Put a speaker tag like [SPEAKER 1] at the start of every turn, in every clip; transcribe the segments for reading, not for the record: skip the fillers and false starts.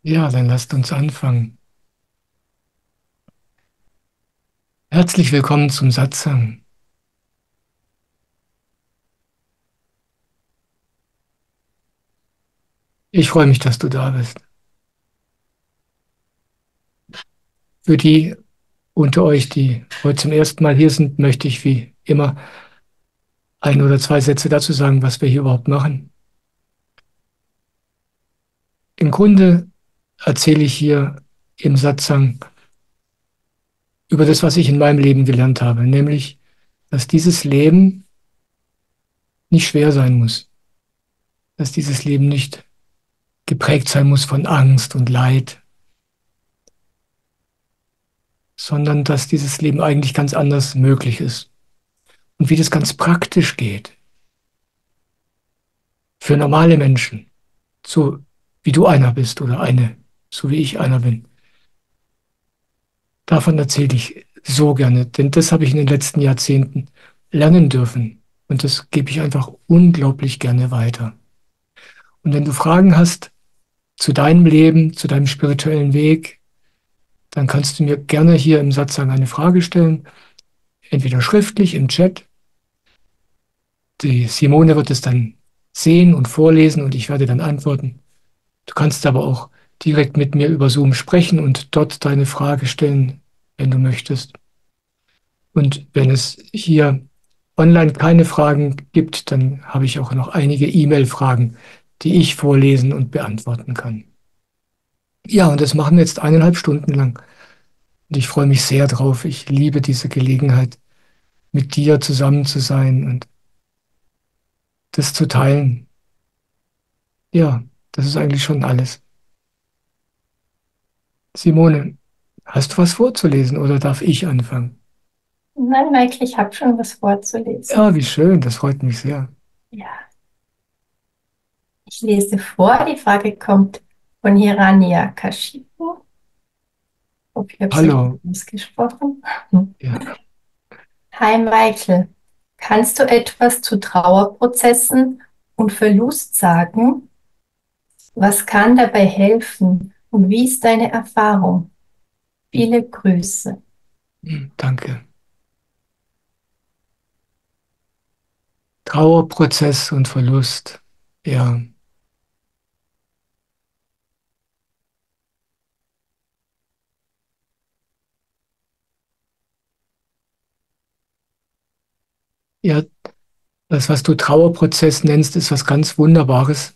[SPEAKER 1] Ja, dann lasst uns anfangen. Herzlich willkommen zum Satsang. Ich freue mich, dass du da bist. Für die unter euch, die heute zum ersten Mal hier sind, möchte ich wie immer ein oder zwei Sätze dazu sagen, was wir hier überhaupt machen. Im Grunde erzähle ich hier im Satsang über das, was ich in meinem Leben gelernt habe, nämlich, dass dieses Leben nicht schwer sein muss, dass dieses Leben nicht geprägt sein muss von Angst und Leid, sondern dass dieses Leben eigentlich ganz anders möglich ist. Und wie das ganz praktisch geht für normale Menschen, so wie du einer bist oder eine, so wie ich einer bin. Davon erzähle ich so gerne, denn das habe ich in den letzten Jahrzehnten lernen dürfen. Und das gebe ich einfach unglaublich gerne weiter. Und wenn du Fragen hast zu deinem Leben, zu deinem spirituellen Weg, dann kannst du mir gerne hier im Satzang eine Frage stellen, entweder schriftlich im Chat. Die Simone wird es dann sehen und vorlesen und ich werde dann antworten. Du kannst aber auch direkt mit mir über Zoom sprechen und dort deine Frage stellen, wenn du möchtest. Und wenn es hier online keine Fragen gibt, dann habe ich auch noch einige E-Mail-Fragen, die ich vorlesen und beantworten kann. Ja, und das machen wir jetzt 1,5 Stunden lang. Und ich freue mich sehr drauf. Ich liebe diese Gelegenheit, mit dir zusammen zu sein und das zu teilen. Ja, das ist eigentlich schon alles. Simone, hast du was vorzulesen oder darf ich anfangen?
[SPEAKER 2] Nein, Michael, ich habe schon was vorzulesen.
[SPEAKER 1] Ja, wie schön, das freut mich sehr.
[SPEAKER 2] Ja, ich lese vor. Die Frage kommt von Hiranya Kashipu. Ich habe es richtig
[SPEAKER 1] Hallo.
[SPEAKER 2] ausgesprochen.
[SPEAKER 1] Ja.
[SPEAKER 2] Hi, Michael. Kannst du etwas zu Trauerprozessen und Verlust sagen? Was kann dabei helfen und wie ist deine Erfahrung? Viele Grüße.
[SPEAKER 1] Danke. Trauerprozess und Verlust. Ja, ja, das, was du Trauerprozess nennst, ist was ganz Wunderbares,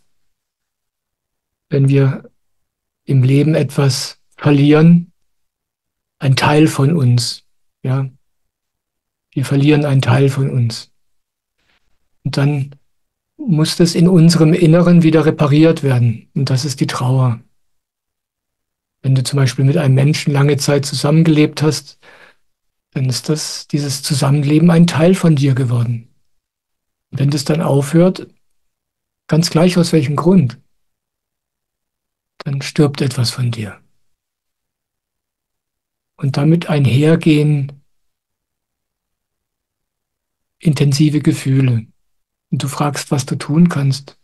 [SPEAKER 1] wenn wir im Leben etwas verlieren, ein Teil von uns. Ja, wir verlieren einen Teil von uns. Und dann muss das in unserem Inneren wieder repariert werden. Und das ist die Trauer. Wenn du zum Beispiel mit einem Menschen lange Zeit zusammengelebt hast, dann ist dieses Zusammenleben ein Teil von dir geworden. Und wenn das dann aufhört, ganz gleich aus welchem Grund, dann stirbt etwas von dir. Und damit einhergehen intensive Gefühle. Und du fragst, was du tun kannst.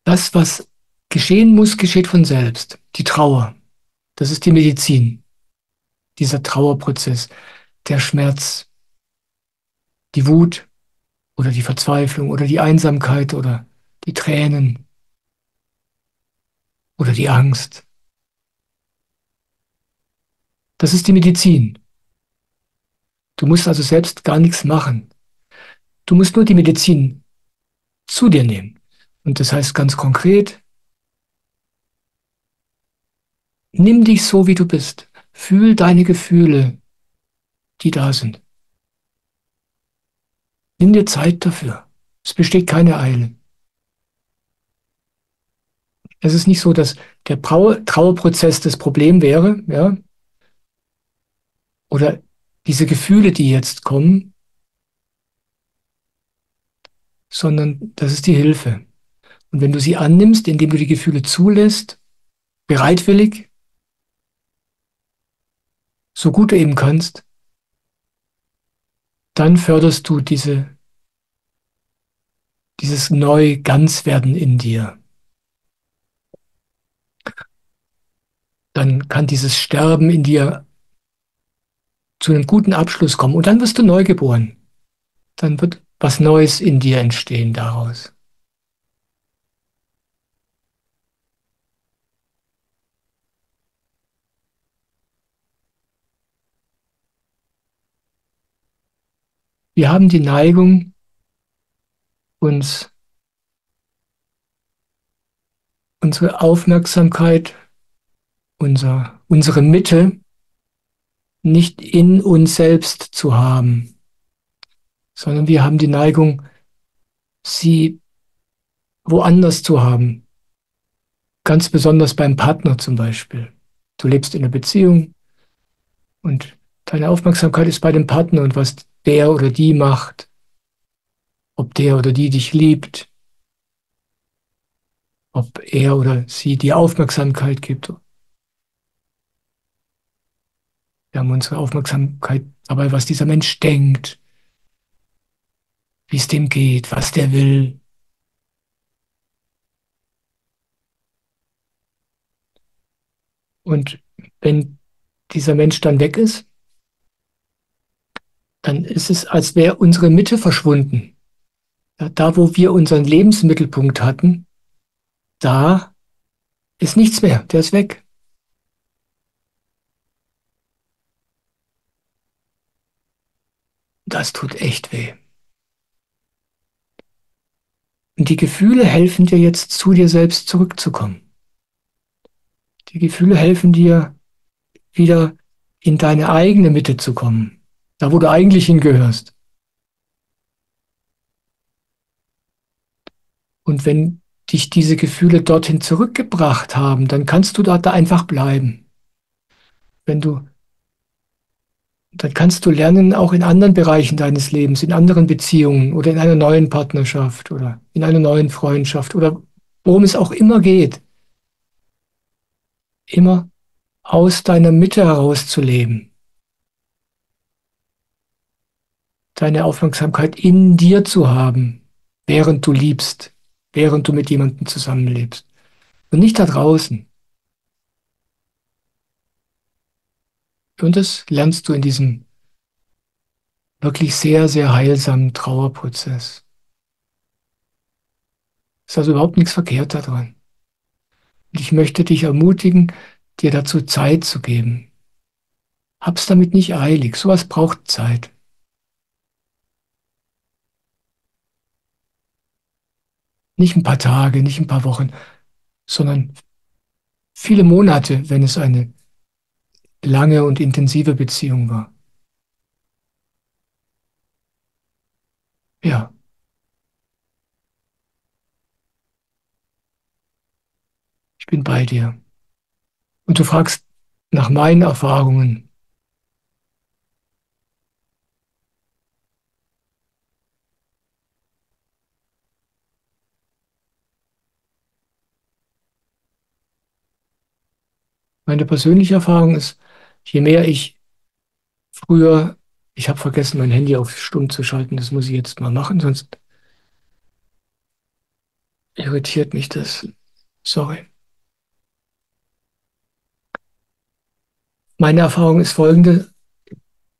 [SPEAKER 1] Das, was geschehen muss, geschieht von selbst. Die Trauer, das ist die Medizin, dieser Trauerprozess, der Schmerz, die Wut oder die Verzweiflung oder die Einsamkeit oder die Tränen oder die Angst. Das ist die Medizin. Du musst also selbst gar nichts machen. Du musst nur die Medizin zu dir nehmen. Und das heißt ganz konkret, nimm dich so, wie du bist. Fühl deine Gefühle, die da sind. Nimm dir Zeit dafür. Es besteht keine Eile. Es ist nicht so, dass der Trauerprozess das Problem wäre, ja, oder diese Gefühle, die jetzt kommen, sondern das ist die Hilfe. Und wenn du sie annimmst, indem du die Gefühle zulässt, bereitwillig, so gut du eben kannst, dann förderst du diese dieses Neu-Ganz-Werden in dir. Dann kann dieses Sterben in dir zu einem guten Abschluss kommen und dann wirst du neu geboren. Dann wird was Neues in dir entstehen daraus. Wir haben die Neigung, uns unsere Aufmerksamkeit, unsere Mitte nicht in uns selbst zu haben, sondern wir haben die Neigung, sie woanders zu haben. Ganz besonders beim Partner zum Beispiel. Du lebst in einer Beziehung und deine Aufmerksamkeit ist bei dem Partner und was der oder die macht, ob der oder die dich liebt, ob er oder sie dir Aufmerksamkeit gibt. Wir haben unsere Aufmerksamkeit dabei, was dieser Mensch denkt, wie es dem geht, was der will. Und wenn dieser Mensch dann weg ist, dann ist es, als wäre unsere Mitte verschwunden. Ja, da, wo wir unseren Lebensmittelpunkt hatten, da ist nichts mehr, der ist weg. Das tut echt weh. Und die Gefühle helfen dir jetzt, zu dir selbst zurückzukommen. Die Gefühle helfen dir, wieder in deine eigene Mitte zu kommen, da wo du eigentlich hingehörst. Und wenn dich diese Gefühle dorthin zurückgebracht haben, dann kannst du dort einfach bleiben. Wenn du, dann kannst du lernen, auch in anderen Bereichen deines Lebens, in anderen Beziehungen oder in einer neuen Partnerschaft oder in einer neuen Freundschaft oder worum es auch immer geht, immer aus deiner Mitte heraus zu leben. Deine Aufmerksamkeit in dir zu haben, während du liebst, während du mit jemandem zusammenlebst und nicht da draußen. Und das lernst du in diesem wirklich sehr, sehr heilsamen Trauerprozess. Ist also überhaupt nichts verkehrt daran. Und ich möchte dich ermutigen, dir dazu Zeit zu geben. Hab's damit nicht eilig. Sowas braucht Zeit. Nicht ein paar Tage, nicht ein paar Wochen, sondern viele Monate, wenn es eine lange und intensive Beziehung war. Ja, ich bin bei dir. Und du fragst nach meinen Erfahrungen. Meine persönliche Erfahrung ist, je mehr ich früher, ich habe vergessen, mein Handy auf Stumm zu schalten, das muss ich jetzt mal machen, sonst irritiert mich das. Sorry. Meine Erfahrung ist folgende.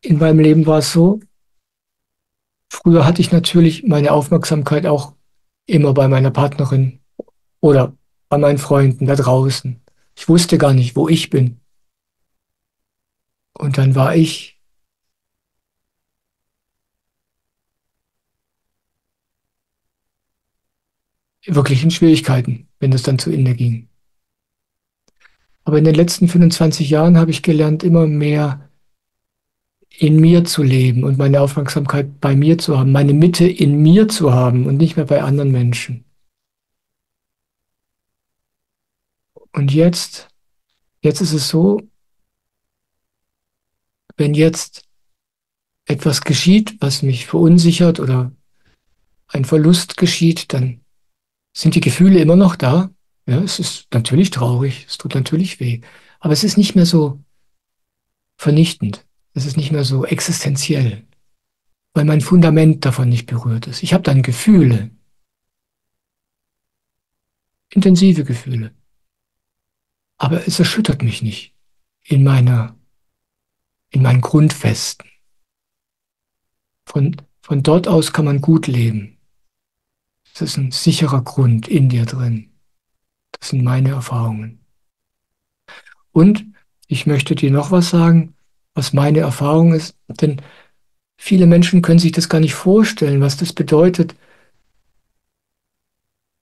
[SPEAKER 1] In meinem Leben war es so, früher hatte ich natürlich meine Aufmerksamkeit auch immer bei meiner Partnerin oder bei meinen Freunden da draußen. Ich wusste gar nicht, wo ich bin. Und dann war ich wirklich in Schwierigkeiten, wenn es dann zu Ende ging. Aber in den letzten 25 Jahren habe ich gelernt, immer mehr in mir zu leben und meine Aufmerksamkeit bei mir zu haben, meine Mitte in mir zu haben und nicht mehr bei anderen Menschen. Und jetzt ist es so, wenn jetzt etwas geschieht, was mich verunsichert oder ein Verlust geschieht, dann sind die Gefühle immer noch da. Ja, es ist natürlich traurig, es tut natürlich weh, aber es ist nicht mehr so vernichtend. Es ist nicht mehr so existenziell, weil mein Fundament davon nicht berührt ist. Ich habe dann Gefühle, intensive Gefühle. Aber es erschüttert mich nicht in in meinen Grundfesten. Von dort aus kann man gut leben. Das ist ein sicherer Grund in dir drin. Das sind meine Erfahrungen. Und ich möchte dir noch was sagen, was meine Erfahrung ist, denn viele Menschen können sich das gar nicht vorstellen, was das bedeutet,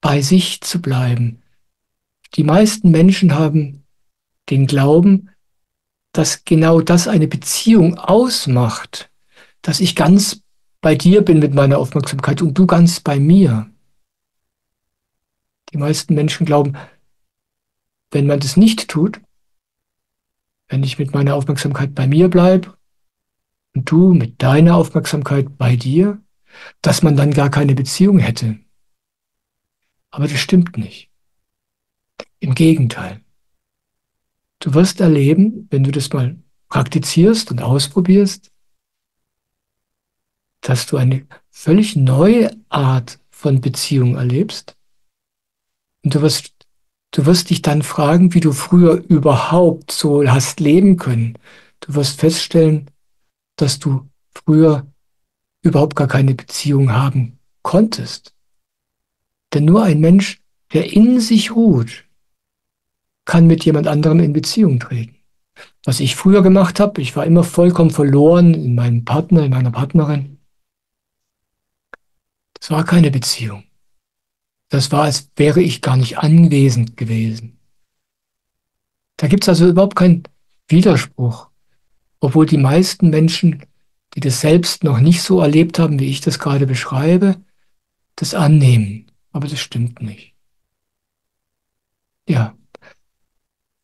[SPEAKER 1] bei sich zu bleiben. Die meisten Menschen haben den Glauben, dass genau das eine Beziehung ausmacht, dass ich ganz bei dir bin mit meiner Aufmerksamkeit und du ganz bei mir. Die meisten Menschen glauben, wenn man das nicht tut, wenn ich mit meiner Aufmerksamkeit bei mir bleibe und du mit deiner Aufmerksamkeit bei dir, dass man dann gar keine Beziehung hätte. Aber das stimmt nicht. Im Gegenteil. Du wirst erleben, wenn du das mal praktizierst und ausprobierst, dass du eine völlig neue Art von Beziehung erlebst. Und du wirst dich dann fragen, wie du früher überhaupt so hast leben können. Du wirst feststellen, dass du früher überhaupt gar keine Beziehung haben konntest. Denn nur ein Mensch, der in sich ruht, kann mit jemand anderem in Beziehung treten. Was ich früher gemacht habe, ich war immer vollkommen verloren in meinem Partner, in meiner Partnerin. Das war keine Beziehung. Das war, als wäre ich gar nicht anwesend gewesen. Da gibt es also überhaupt keinen Widerspruch, obwohl die meisten Menschen, die das selbst noch nicht so erlebt haben, wie ich das gerade beschreibe, das annehmen. Aber das stimmt nicht. Ja,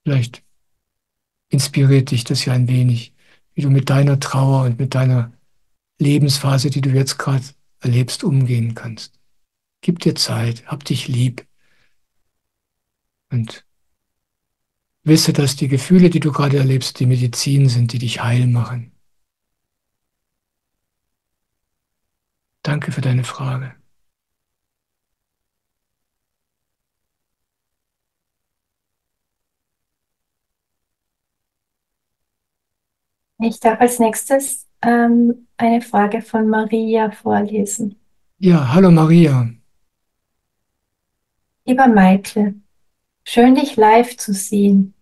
[SPEAKER 1] vielleicht inspiriert dich das ja ein wenig, wie du mit deiner Trauer und mit deiner Lebensphase, die du jetzt gerade erlebst, umgehen kannst. Gib dir Zeit, hab dich lieb und wisse, dass die Gefühle, die du gerade erlebst, die Medizin sind, die dich heil machen. Danke für deine Frage.
[SPEAKER 2] Ich darf als nächstes eine Frage von Maria vorlesen.
[SPEAKER 1] Ja, hallo Maria.
[SPEAKER 2] Lieber Michael, schön dich live zu sehen.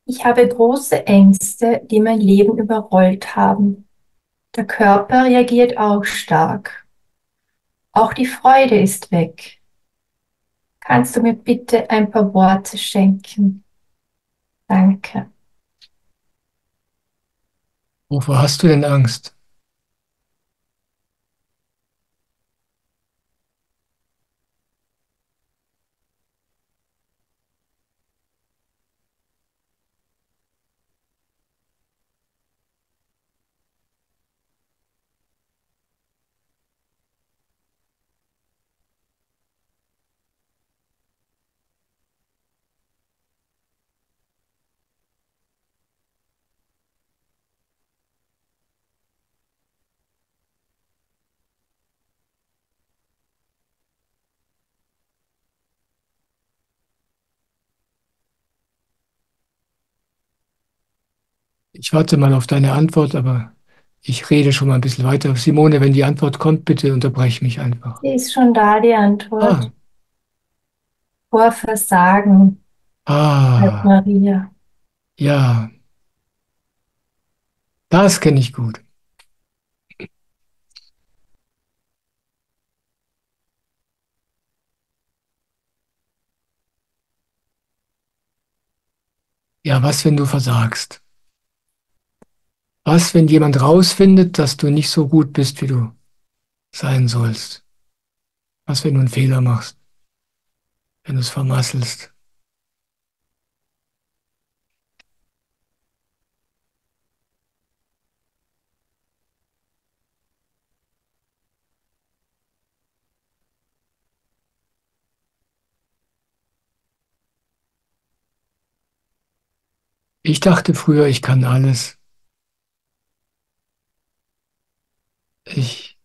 [SPEAKER 2] Ich habe große Ängste, die mein Leben überrollt haben. Der Körper reagiert auch stark. Auch die Freude ist weg. Kannst du mir bitte ein paar Worte schenken? Danke.
[SPEAKER 1] Wovor hast du denn Angst? Ich warte mal auf deine Antwort, aber ich rede schon mal ein bisschen weiter. Simone, wenn die Antwort kommt, bitte unterbrech mich einfach.
[SPEAKER 2] Die ist schon da, die
[SPEAKER 1] Ah,
[SPEAKER 2] Antwort. Vor Versagen, sagt
[SPEAKER 1] ah,
[SPEAKER 2] Maria.
[SPEAKER 1] ja, das kenne ich gut. Ja, was, wenn du versagst? Was, wenn jemand rausfindet, dass du nicht so gut bist, wie du sein sollst? Was, wenn du einen Fehler machst, wenn du es vermasselst? Ich dachte früher, ich kann alles. Ich,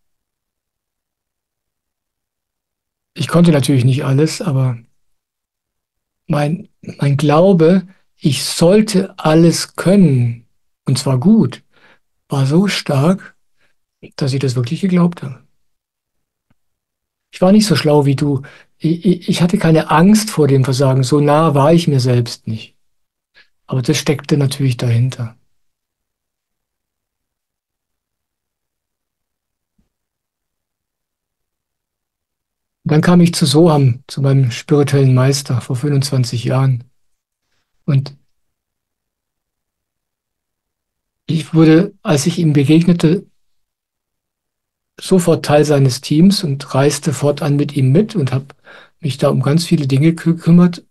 [SPEAKER 1] ich konnte natürlich nicht alles, aber mein Glaube, ich sollte alles können, und zwar gut, war so stark, dass ich das wirklich geglaubt habe. Ich war nicht so schlau wie du. Ich hatte keine Angst vor dem Versagen. So nah war ich mir selbst nicht. Aber das steckte natürlich dahinter. Und dann kam ich zu Soham, zu meinem spirituellen Meister vor 25 Jahren. Und ich wurde, als ich ihm begegnete, sofort Teil seines Teams und reiste fortan mit ihm mit und habe mich da um ganz viele Dinge gekümmert,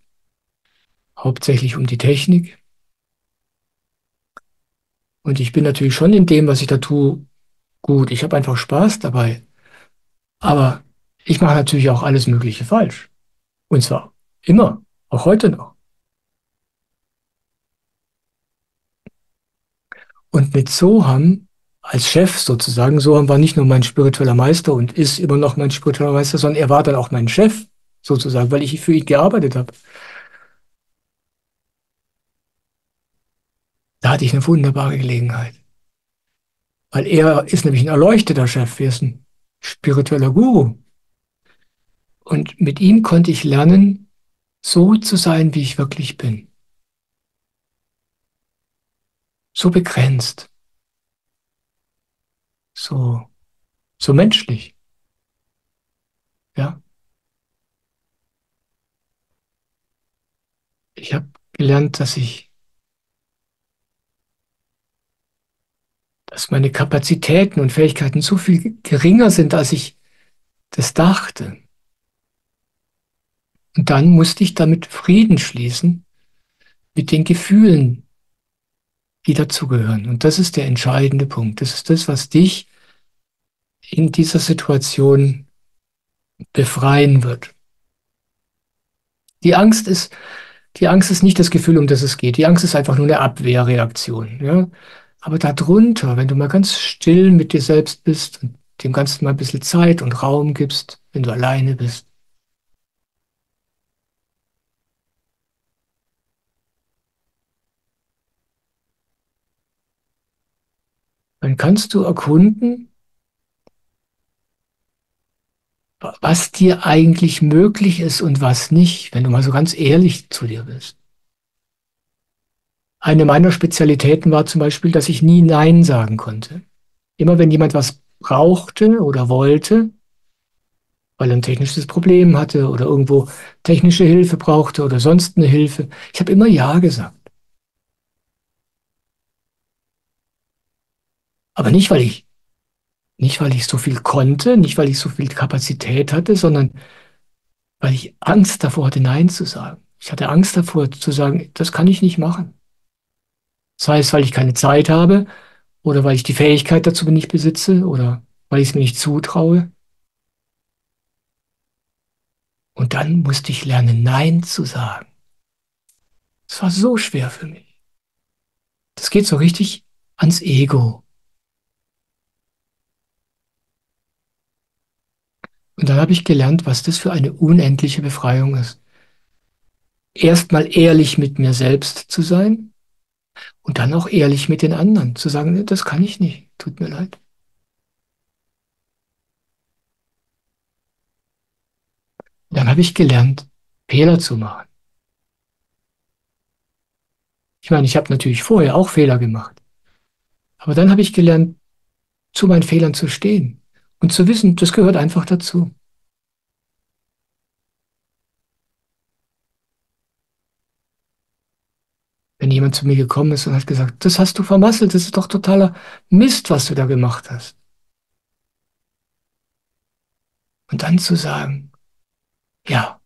[SPEAKER 1] hauptsächlich um die Technik. Und ich bin natürlich schon in dem, was ich da tue, gut. Ich habe einfach Spaß dabei. Aber ich mache natürlich auch alles Mögliche falsch. Und zwar immer, auch heute noch. Und mit Soham als Chef sozusagen, Soham war nicht nur mein spiritueller Meister und ist immer noch mein spiritueller Meister, sondern er war dann auch mein Chef sozusagen, weil ich für ihn gearbeitet habe. Da hatte ich eine wunderbare Gelegenheit. Weil er ist nämlich ein erleuchteter Chef, er ist ein spiritueller Guru. Und mit ihm konnte ich lernen, so zu sein, wie ich wirklich bin. So begrenzt, so, so menschlich. Ja, ich habe gelernt, dass meine Kapazitäten und Fähigkeiten so viel geringer sind, als ich das dachte. Und dann musste ich damit Frieden schließen mit den Gefühlen, die dazugehören. Und das ist der entscheidende Punkt. Das ist das, was dich in dieser Situation befreien wird. Die Angst ist, die Angst ist nicht das Gefühl, um das es geht. Die Angst ist einfach nur eine Abwehrreaktion. Ja? Aber darunter, wenn du mal ganz still mit dir selbst bist und dem Ganzen mal ein bisschen Zeit und Raum gibst, wenn du alleine bist, dann kannst du erkunden, was dir eigentlich möglich ist und was nicht, wenn du mal so ganz ehrlich zu dir bist. Eine meiner Spezialitäten war zum Beispiel, dass ich nie Nein sagen konnte. Immer wenn jemand was brauchte oder wollte, weil er ein technisches Problem hatte oder irgendwo technische Hilfe brauchte oder sonst eine Hilfe, ich habe immer Ja gesagt. Aber nicht weil ich so viel konnte, nicht weil ich so viel Kapazität hatte, sondern weil ich Angst davor hatte, Nein zu sagen. Ich hatte Angst davor zu sagen, das kann ich nicht machen. Sei es, weil ich keine Zeit habe oder weil ich die Fähigkeit dazu nicht besitze oder weil ich es mir nicht zutraue. Und dann musste ich lernen, Nein zu sagen. Es war so schwer für mich. Das geht so richtig ans Ego. Und dann habe ich gelernt, was das für eine unendliche Befreiung ist. Erstmal ehrlich mit mir selbst zu sein und dann auch ehrlich mit den anderen. Zu sagen, "Nee, das kann ich nicht, tut mir leid." Dann habe ich gelernt, Fehler zu machen. Ich meine, ich habe natürlich vorher auch Fehler gemacht. Aber dann habe ich gelernt, zu meinen Fehlern zu stehen und zu wissen, das gehört einfach dazu. Wenn jemand zu mir gekommen ist und hat gesagt, das hast du vermasselt, das ist doch totaler Mist, was du da gemacht hast. Und dann zu sagen, ja,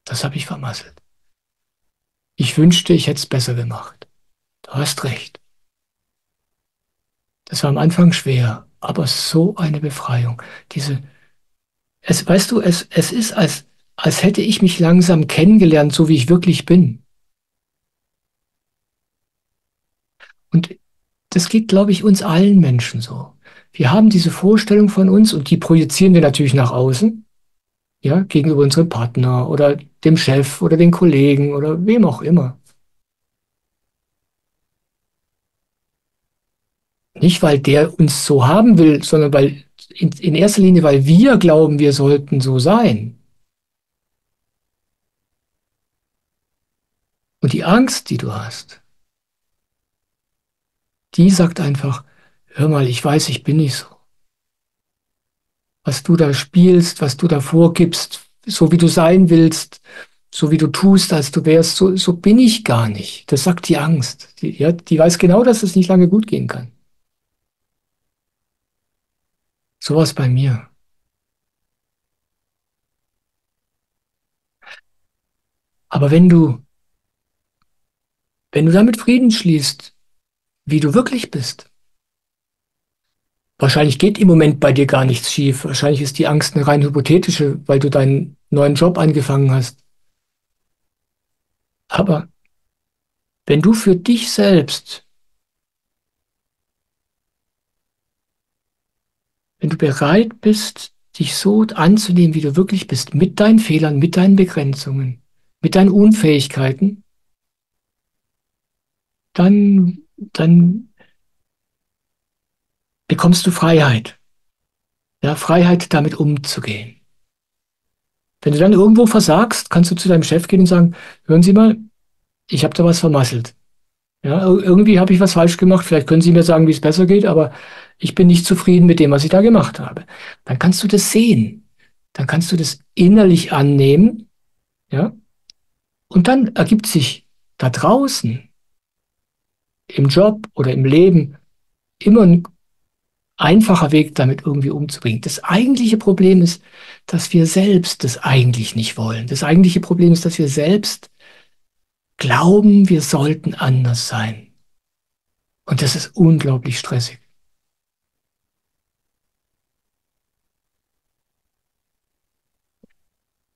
[SPEAKER 1] das habe ich vermasselt. Ich wünschte, ich hätte es besser gemacht. Du hast recht. Das war am Anfang schwer, aber so eine Befreiung. Weißt du, es ist, als hätte ich mich langsam kennengelernt, so wie ich wirklich bin. Und das geht, glaube ich, uns allen Menschen so. Wir haben diese Vorstellung von uns und die projizieren wir natürlich nach außen, ja, gegenüber unserem Partner oder dem Chef oder den Kollegen oder wem auch immer. Nicht, weil der uns so haben will, sondern weil in erster Linie, weil wir glauben, wir sollten so sein. Und die Angst, die du hast, die sagt einfach, hör mal, ich weiß, ich bin nicht so. Was du da spielst, was du da vorgibst, so wie du sein willst, so wie du tust, als du wärst, so bin ich gar nicht. Das sagt die Angst. Ja, die weiß genau, dass es nicht lange gut gehen kann. Sowas bei mir. Aber wenn du damit Frieden schließt, wie du wirklich bist, wahrscheinlich geht im Moment bei dir gar nichts schief. Wahrscheinlich ist die Angst eine rein hypothetische, weil du deinen neuen Job angefangen hast. Aber wenn du für dich selbst, wenn du bereit bist, dich so anzunehmen, wie du wirklich bist, mit deinen Fehlern, mit deinen Begrenzungen, mit deinen Unfähigkeiten, dann bekommst du Freiheit. Ja, Freiheit, damit umzugehen. Wenn du dann irgendwo versagst, kannst du zu deinem Chef gehen und sagen, hören Sie mal, ich habe da was vermasselt. Ja, irgendwie habe ich was falsch gemacht. Vielleicht können Sie mir sagen, wie es besser geht, aber ich bin nicht zufrieden mit dem, was ich da gemacht habe. Dann kannst du das sehen. Dann kannst du das innerlich annehmen, ja, und dann ergibt sich da draußen im Job oder im Leben immer ein einfacher Weg, damit irgendwie umzubringen. Das eigentliche Problem ist, dass wir selbst das eigentlich nicht wollen. Das eigentliche Problem ist, dass wir selbst glauben, wir sollten anders sein. Und das ist unglaublich stressig.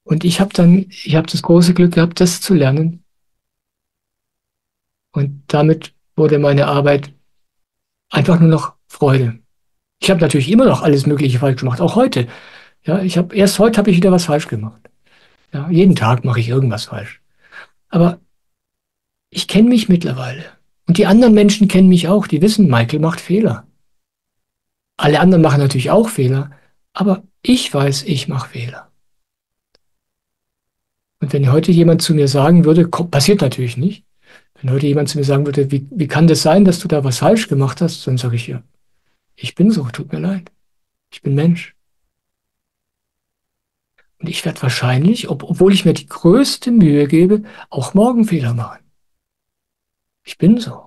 [SPEAKER 1] Und ich habe das große Glück gehabt, das zu lernen. Und damit wurde meine Arbeit einfach nur noch Freude. Ich habe natürlich immer noch alles Mögliche falsch gemacht, auch heute. Ja, erst heute habe ich wieder was falsch gemacht. Ja, jeden Tag mache ich irgendwas falsch. Aber ich kenne mich mittlerweile. Und die anderen Menschen kennen mich auch. Die wissen, Michael macht Fehler. Alle anderen machen natürlich auch Fehler. Aber ich weiß, ich mache Fehler. Und wenn heute jemand zu mir sagen würde, passiert natürlich nicht, wenn heute jemand zu mir sagen würde, wie kann das sein, dass du da was falsch gemacht hast, dann sage ich ja, ich bin so, tut mir leid. Ich bin Mensch. Und ich werde wahrscheinlich, obwohl ich mir die größte Mühe gebe, auch morgen Fehler machen. Ich bin so.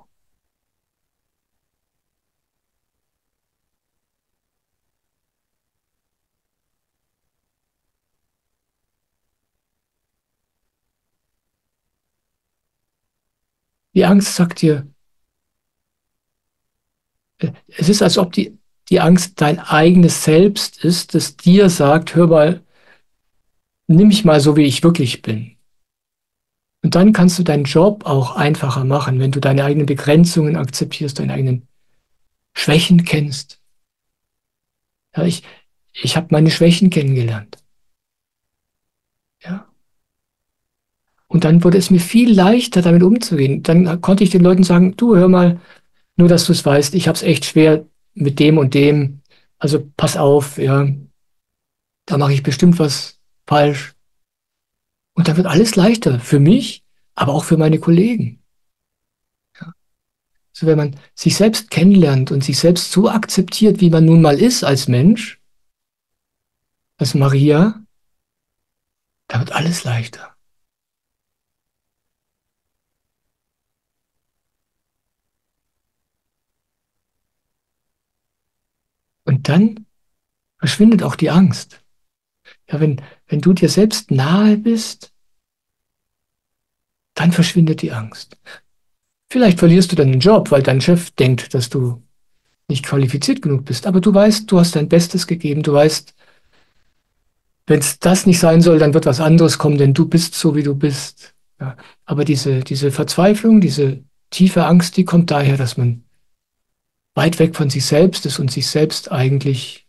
[SPEAKER 1] Die Angst sagt dir, es ist, als ob die Angst dein eigenes Selbst ist, das dir sagt, hör mal, nimm mich mal so, wie ich wirklich bin. Und dann kannst du deinen Job auch einfacher machen, wenn du deine eigenen Begrenzungen akzeptierst, deine eigenen Schwächen kennst. Ja, ich habe meine Schwächen kennengelernt. Ja. Und dann wurde es mir viel leichter, damit umzugehen. Dann konnte ich den Leuten sagen, du, hör mal, nur dass du es weißt, ich habe es echt schwer mit dem und dem. Also pass auf, ja, da mache ich bestimmt was falsch. Und dann wird alles leichter für mich, aber auch für meine Kollegen. So, wenn man sich selbst kennenlernt und sich selbst so akzeptiert, wie man nun mal ist als Mensch, als Maria, da wird alles leichter. Und dann verschwindet auch die Angst. Ja, wenn du dir selbst nahe bist, dann verschwindet die Angst. Vielleicht verlierst du deinen Job, weil dein Chef denkt, dass du nicht qualifiziert genug bist. Aber du weißt, du hast dein Bestes gegeben. Du weißt, wenn es das nicht sein soll, dann wird was anderes kommen, denn du bist so, wie du bist. Ja. Aber diese Verzweiflung, diese tiefe Angst, die kommt daher, dass man weit weg von sich selbst ist und sich selbst eigentlich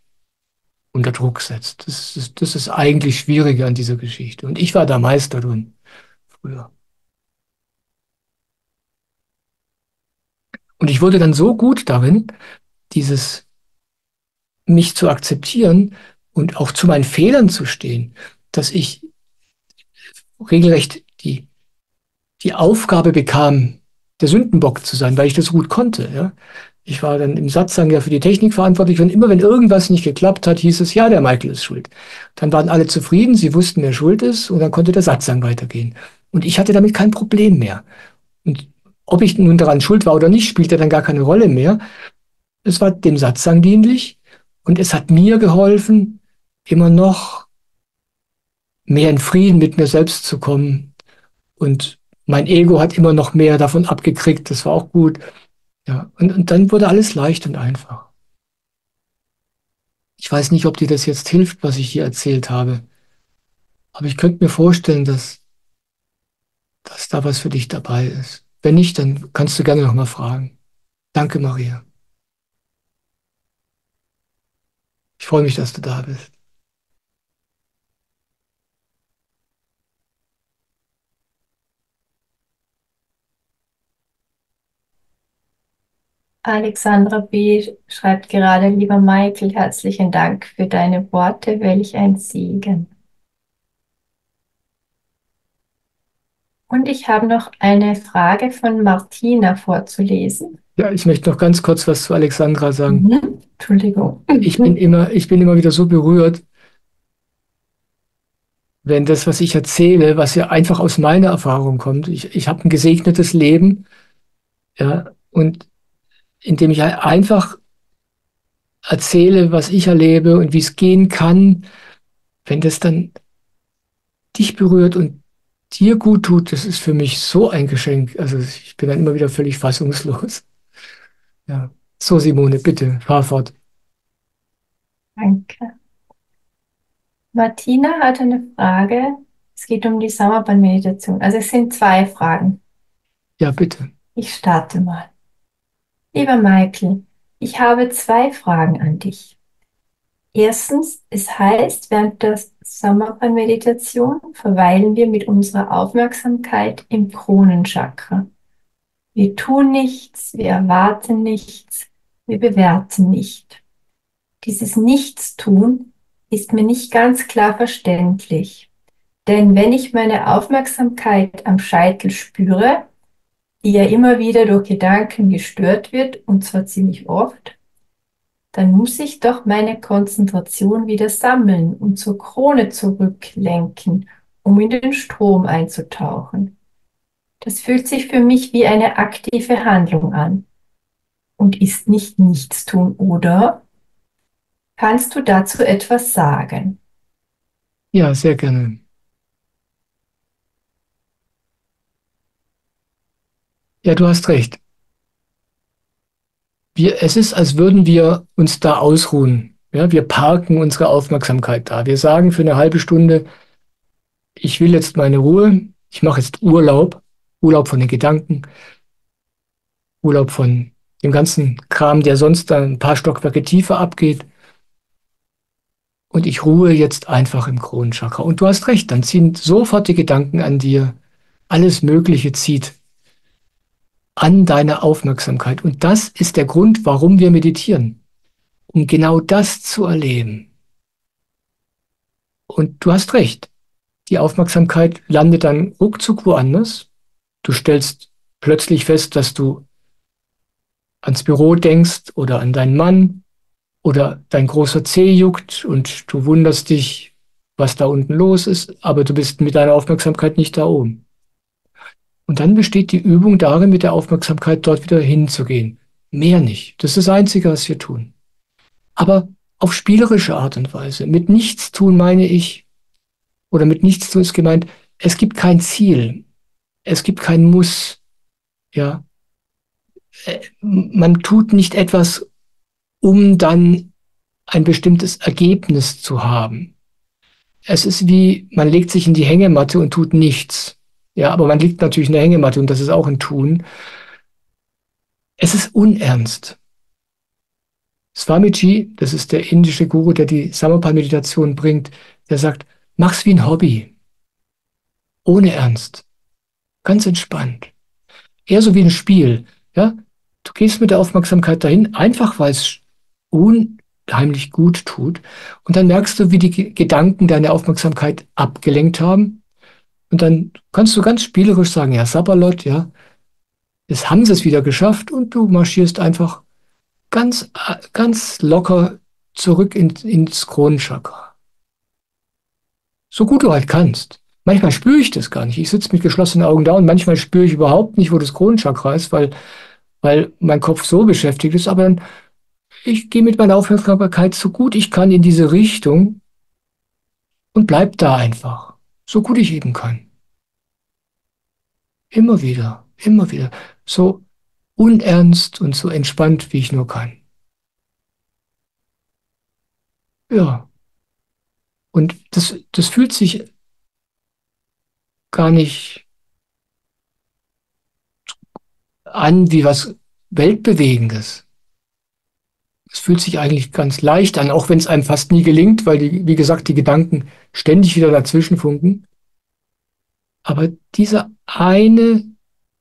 [SPEAKER 1] unter Druck setzt. Das ist eigentlich Schwierige an dieser Geschichte. Und ich war da Meister drin früher. Und ich wurde dann so gut darin, dieses mich zu akzeptieren und auch zu meinen Fehlern zu stehen, dass ich regelrecht die Aufgabe bekam, der Sündenbock zu sein, weil ich das gut konnte. Ja? Ich war dann im Satzang ja für die Technik verantwortlich und immer wenn irgendwas nicht geklappt hat, hieß es, ja, der Michael ist schuld. Dann waren alle zufrieden, sie wussten, wer schuld ist und dann konnte der Satzang weitergehen. Und ich hatte damit kein Problem mehr. Und ob ich nun daran schuld war oder nicht, spielte dann gar keine Rolle mehr. Es war dem Satzang dienlich und es hat mir geholfen, immer noch mehr in Frieden mit mir selbst zu kommen. Und mein Ego hat immer noch mehr davon abgekriegt. Das war auch gut. Ja, und dann wurde alles leicht und einfach. Ich weiß nicht, ob dir das jetzt hilft, was ich hier erzählt habe. Aber ich könnte mir vorstellen, dass da was für dich dabei ist. Wenn nicht, dann kannst du gerne noch mal fragen. Danke, Maria. Ich freue mich, dass du da bist.
[SPEAKER 2] Alexandra B. schreibt gerade, lieber Michael, herzlichen Dank für deine Worte, welch ein Segen. Und ich habe noch eine Frage von Martina vorzulesen.
[SPEAKER 1] Ja, ich möchte noch ganz kurz was zu Alexandra sagen.
[SPEAKER 2] Entschuldigung.
[SPEAKER 1] Ich bin immer wieder so berührt, wenn das, was ich erzähle, was ja einfach aus meiner Erfahrung kommt. Ich habe ein gesegnetes Leben, ja, und indem ich einfach erzähle, was ich erlebe und wie es gehen kann, wenn das dann dich berührt und dir gut tut, das ist für mich so ein Geschenk. Also ich bin dann immer wieder völlig fassungslos. Ja. So, Simone, bitte, fahr fort.
[SPEAKER 2] Danke. Martina hat eine Frage. Es geht um die Sommerbandmeditation. Also es sind zwei Fragen.
[SPEAKER 1] Ja, bitte.
[SPEAKER 2] Ich starte mal. Lieber Michael, ich habe zwei Fragen an dich. Erstens, es heißt, während der Sommerbandmeditation verweilen wir mit unserer Aufmerksamkeit im Kronenchakra. Wir tun nichts, wir erwarten nichts, wir bewerten nicht. Dieses Nichtstun ist mir nicht ganz klar verständlich. Denn wenn ich meine Aufmerksamkeit am Scheitel spüre, die ja immer wieder durch Gedanken gestört wird, und zwar ziemlich oft, dann muss ich doch meine Konzentration wieder sammeln und zur Krone zurücklenken, um in den Strom einzutauchen. Das fühlt sich für mich wie eine aktive Handlung an und ist nicht Nichtstun, oder? Kannst du dazu etwas sagen?
[SPEAKER 1] Ja, sehr gerne. Ja, du hast recht. Es ist, als würden wir uns da ausruhen. Ja, wir parken unsere Aufmerksamkeit da. Wir sagen für eine halbe Stunde, ich will jetzt meine Ruhe, ich mache jetzt Urlaub, Urlaub von den Gedanken, Urlaub von dem ganzen Kram, der sonst dann ein paar Stockwerke tiefer abgeht. Und ich ruhe jetzt einfach im Kronenchakra. Und du hast recht, dann ziehen sofort die Gedanken an dir. Alles Mögliche zieht an deine Aufmerksamkeit. Und das ist der Grund, warum wir meditieren, um genau das zu erleben. Und du hast recht, die Aufmerksamkeit landet dann ruckzuck woanders. Du stellst plötzlich fest, dass du ans Büro denkst oder an deinen Mann oder dein großer Zeh juckt und du wunderst dich, was da unten los ist, aber du bist mit deiner Aufmerksamkeit nicht da oben. Und dann besteht die Übung darin, mit der Aufmerksamkeit dort wieder hinzugehen. Mehr nicht. Das ist das Einzige, was wir tun. Aber auf spielerische Art und Weise. Mit Nichtstun meine ich, oder mit Nichtstun ist gemeint, es gibt kein Ziel. Es gibt kein Muss. Ja. Man tut nicht etwas, um dann ein bestimmtes Ergebnis zu haben. Es ist wie, man legt sich in die Hängematte und tut nichts. Ja, aber man liegt natürlich in der Hängematte und das ist auch ein Tun. Es ist unernst. Swamiji, das ist der indische Guru, der die Samarpan-Meditation bringt, der sagt, mach's wie ein Hobby, ohne Ernst, ganz entspannt. Eher so wie ein Spiel. Ja? Du gehst mit der Aufmerksamkeit dahin, einfach weil es unheimlich gut tut. Und dann merkst du, wie die Gedanken deine Aufmerksamkeit abgelenkt haben. Und dann kannst du ganz spielerisch sagen, ja, Sabbalot, ja, jetzt haben sie es wieder geschafft und du marschierst einfach ganz locker zurück ins Kronenchakra. So gut du halt kannst. Manchmal spüre ich das gar nicht. Ich sitze mit geschlossenen Augen da und manchmal spüre ich überhaupt nicht, wo das Kronenchakra ist, weil mein Kopf so beschäftigt ist. Aber dann, ich gehe mit meiner Aufmerksamkeit so gut ich kann in diese Richtung und bleib da einfach. So gut ich eben kann. Immer wieder, immer wieder. So unernst und so entspannt, wie ich nur kann. Ja. Und das fühlt sich gar nicht an wie was Weltbewegendes. Es fühlt sich eigentlich ganz leicht an, auch wenn es einem fast nie gelingt, weil, wie gesagt, die Gedanken ständig wieder dazwischen funken. Aber dieser eine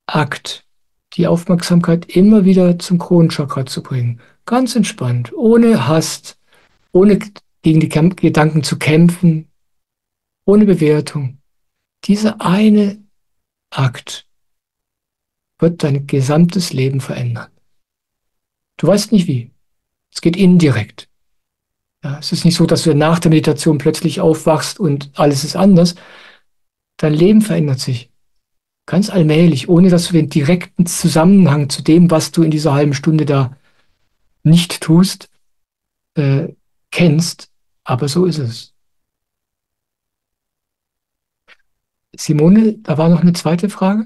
[SPEAKER 1] Akt, die Aufmerksamkeit immer wieder zum Kronenchakra zu bringen, ganz entspannt, ohne Hast, ohne gegen die Gedanken zu kämpfen, ohne Bewertung. Dieser eine Akt wird dein gesamtes Leben verändern. Du weißt nicht wie. Es geht indirekt. Ja, es ist nicht so, dass du nach der Meditation plötzlich aufwachst und alles ist anders. Dein Leben verändert sich ganz allmählich, ohne dass du den direkten Zusammenhang zu dem, was du in dieser halben Stunde da nicht tust, äh, kennst. Aber so ist es. Simone, da war noch eine zweite Frage.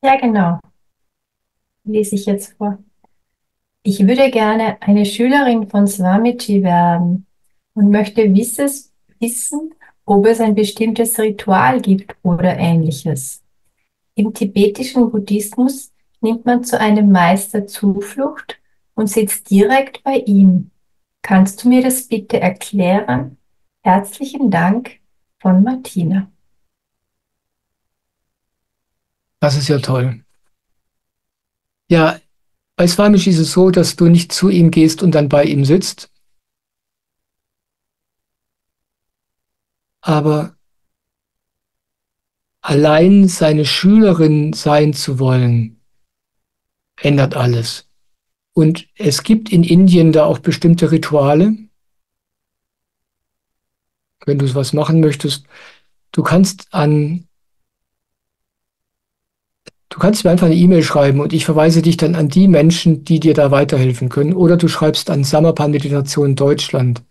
[SPEAKER 2] Ja, genau. Lese ich jetzt vor. Ich würde gerne eine Schülerin von Swamiji werden und möchte wissen, ob es ein bestimmtes Ritual gibt oder ähnliches. Im tibetischen Buddhismus nimmt man zu einem Meister Zuflucht und sitzt direkt bei ihm. Kannst du mir das bitte erklären? Herzlichen Dank von Martina.
[SPEAKER 1] Das ist ja toll. Ja, bei Swamiji ist es so, dass du nicht zu ihm gehst und dann bei ihm sitzt, aber allein seine Schülerin sein zu wollen, ändert alles. Und es gibt in Indien da auch bestimmte Rituale, wenn du was machen möchtest. Du kannst du kannst mir einfach eine E-Mail schreiben und ich verweise dich dann an die Menschen, die dir da weiterhelfen können. Oder du schreibst an Samarpan Meditation Deutschland.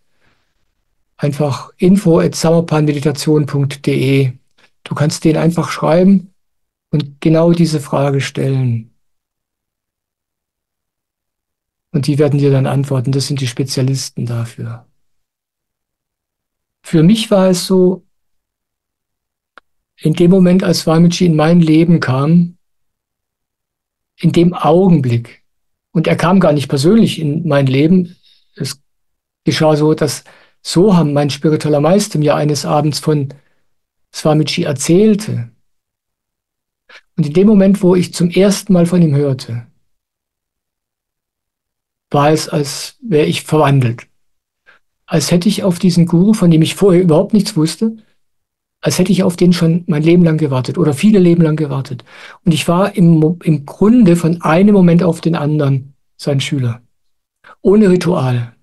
[SPEAKER 1] Einfach info@samarpanmeditation.de. Du kannst denen einfach schreiben und genau diese Frage stellen. Und die werden dir dann antworten. Das sind die Spezialisten dafür. Für mich war es so, in dem Moment, als Swamiji in mein Leben kam, in dem Augenblick, und er kam gar nicht persönlich in mein Leben, es geschah so, dass Soham, mein spiritueller Meister, mir eines Abends von Swamiji erzählte. Und in dem Moment, wo ich zum ersten Mal von ihm hörte, war es, als wäre ich verwandelt. Als hätte ich auf diesen Guru, von dem ich vorher überhaupt nichts wusste, als hätte ich auf den schon mein Leben lang gewartet oder viele Leben lang gewartet. Und ich war im Grunde von einem Moment auf den anderen sein Schüler. Ohne Ritual.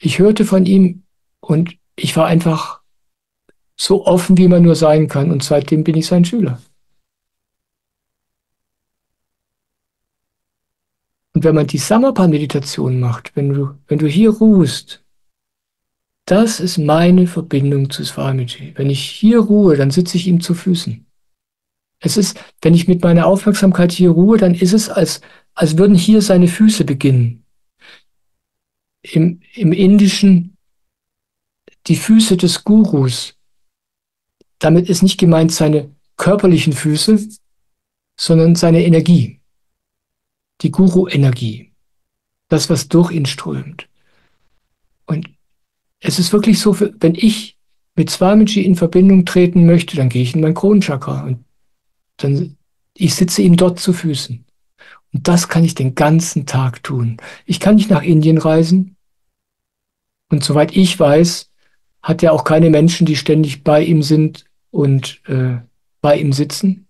[SPEAKER 1] Ich hörte von ihm und ich war einfach so offen, wie man nur sein kann. Und seitdem bin ich sein Schüler. Und wenn man die Samarpan-Meditation macht, wenn du hier ruhst, das ist meine Verbindung zu Swamiji. Wenn ich hier ruhe, dann sitze ich ihm zu Füßen. Es ist, wenn ich mit meiner Aufmerksamkeit hier ruhe, dann ist es, als würden hier seine Füße beginnen. Im Indischen die Füße des Gurus. Damit ist nicht gemeint seine körperlichen Füße, sondern seine Energie, die Guru-Energie. das, was durch ihn strömt. Und es ist wirklich so, wenn ich mit Swamiji in Verbindung treten möchte, dann gehe ich in mein Kronenchakra und dann, ich sitze ihm dort zu Füßen. Und das kann ich den ganzen Tag tun. Ich kann nicht nach Indien reisen. Und soweit ich weiß, hat er auch keine Menschen, die ständig bei ihm sind und bei ihm sitzen.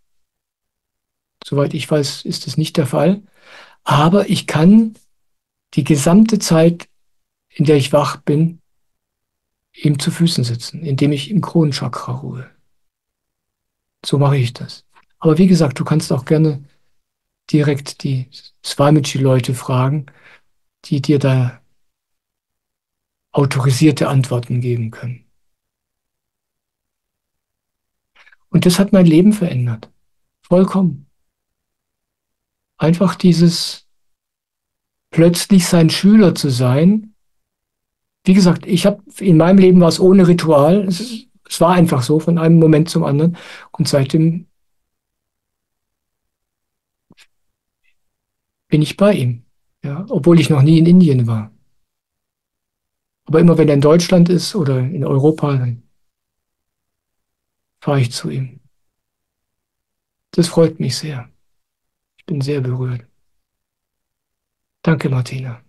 [SPEAKER 1] Soweit ich weiß, ist das nicht der Fall. Aber ich kann die gesamte Zeit, in der ich wach bin, ihm zu Füßen sitzen, indem ich im Kronenchakra ruhe. So mache ich das. Aber wie gesagt, du kannst auch gerne direkt die Swamiji-Leute fragen, die dir da autorisierte Antworten geben können. Und das hat mein Leben verändert. Vollkommen. Einfach dieses plötzlich sein Schüler zu sein. Wie gesagt, in meinem Leben war es ohne Ritual. Es war einfach so von einem Moment zum anderen. Und seitdem bin ich bei ihm. Ja, obwohl ich noch nie in Indien war. Aber immer wenn er in Deutschland ist oder in Europa, dann fahre ich zu ihm. Das freut mich sehr. Ich bin sehr berührt. Danke, Martina.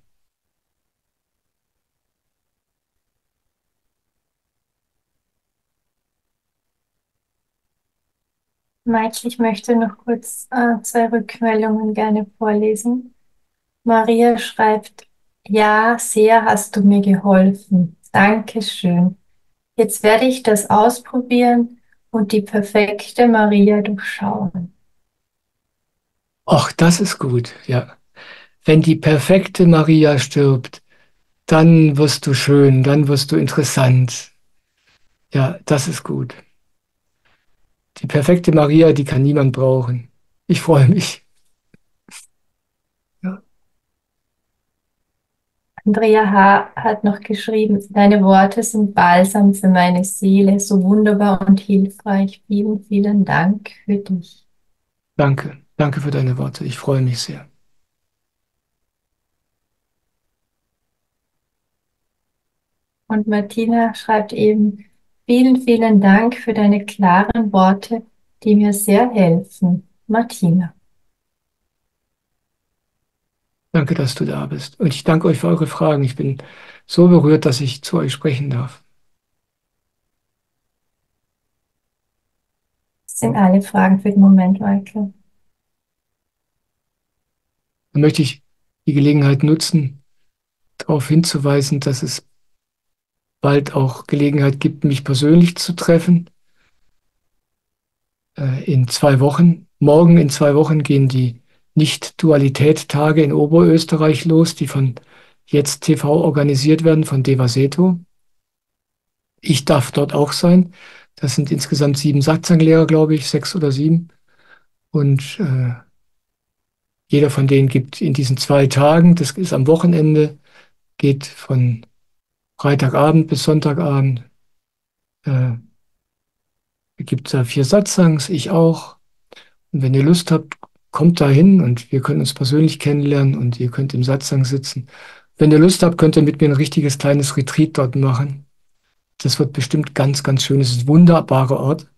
[SPEAKER 2] Michael, ich möchte noch kurz zwei Rückmeldungen gerne vorlesen. Maria schreibt, ja, sehr hast du mir geholfen. Dankeschön. Jetzt werde ich das ausprobieren und die perfekte Maria durchschauen.
[SPEAKER 1] Ach, das ist gut, ja. Wenn die perfekte Maria stirbt, dann wirst du schön, dann wirst du interessant. Ja, das ist gut. Die perfekte Maria, die kann niemand brauchen. Ich freue mich. Ja,
[SPEAKER 2] Andrea H. hat noch geschrieben, deine Worte sind Balsam für meine Seele, so wunderbar und hilfreich. Vielen, vielen Dank für dich.
[SPEAKER 1] danke. Danke für deine Worte. Ich freue mich sehr.
[SPEAKER 2] Und Martina schreibt eben, vielen, vielen Dank für deine klaren Worte, die mir sehr helfen. Martina.
[SPEAKER 1] Danke, dass du da bist. Und ich danke euch für eure Fragen. Ich bin so berührt, dass ich zu euch sprechen darf.
[SPEAKER 2] Das sind alle Fragen für den Moment, Michael.
[SPEAKER 1] Dann möchte ich die Gelegenheit nutzen, darauf hinzuweisen, dass es bald auch Gelegenheit gibt, mich persönlich zu treffen. In 2 Wochen. Morgen in 2 Wochen gehen die Nicht-Dualität-Tage in Oberösterreich los, die von Jetzt TV organisiert werden, von Devaseto. Ich darf dort auch sein. Das sind insgesamt 7 Satzanglehrer, glaube ich, 6 oder 7. Und jeder von denen gibt in diesen 2 Tagen, das ist am Wochenende, geht von Freitagabend bis Sonntagabend, äh, gibt es da 4 Satsangs, ich auch. Und wenn ihr Lust habt, kommt da hin und wir können uns persönlich kennenlernen und ihr könnt im Satsang sitzen. Wenn ihr Lust habt, könnt ihr mit mir ein richtiges kleines Retreat dort machen. Das wird bestimmt ganz, ganz schön. Es ist ein wunderbarer Ort.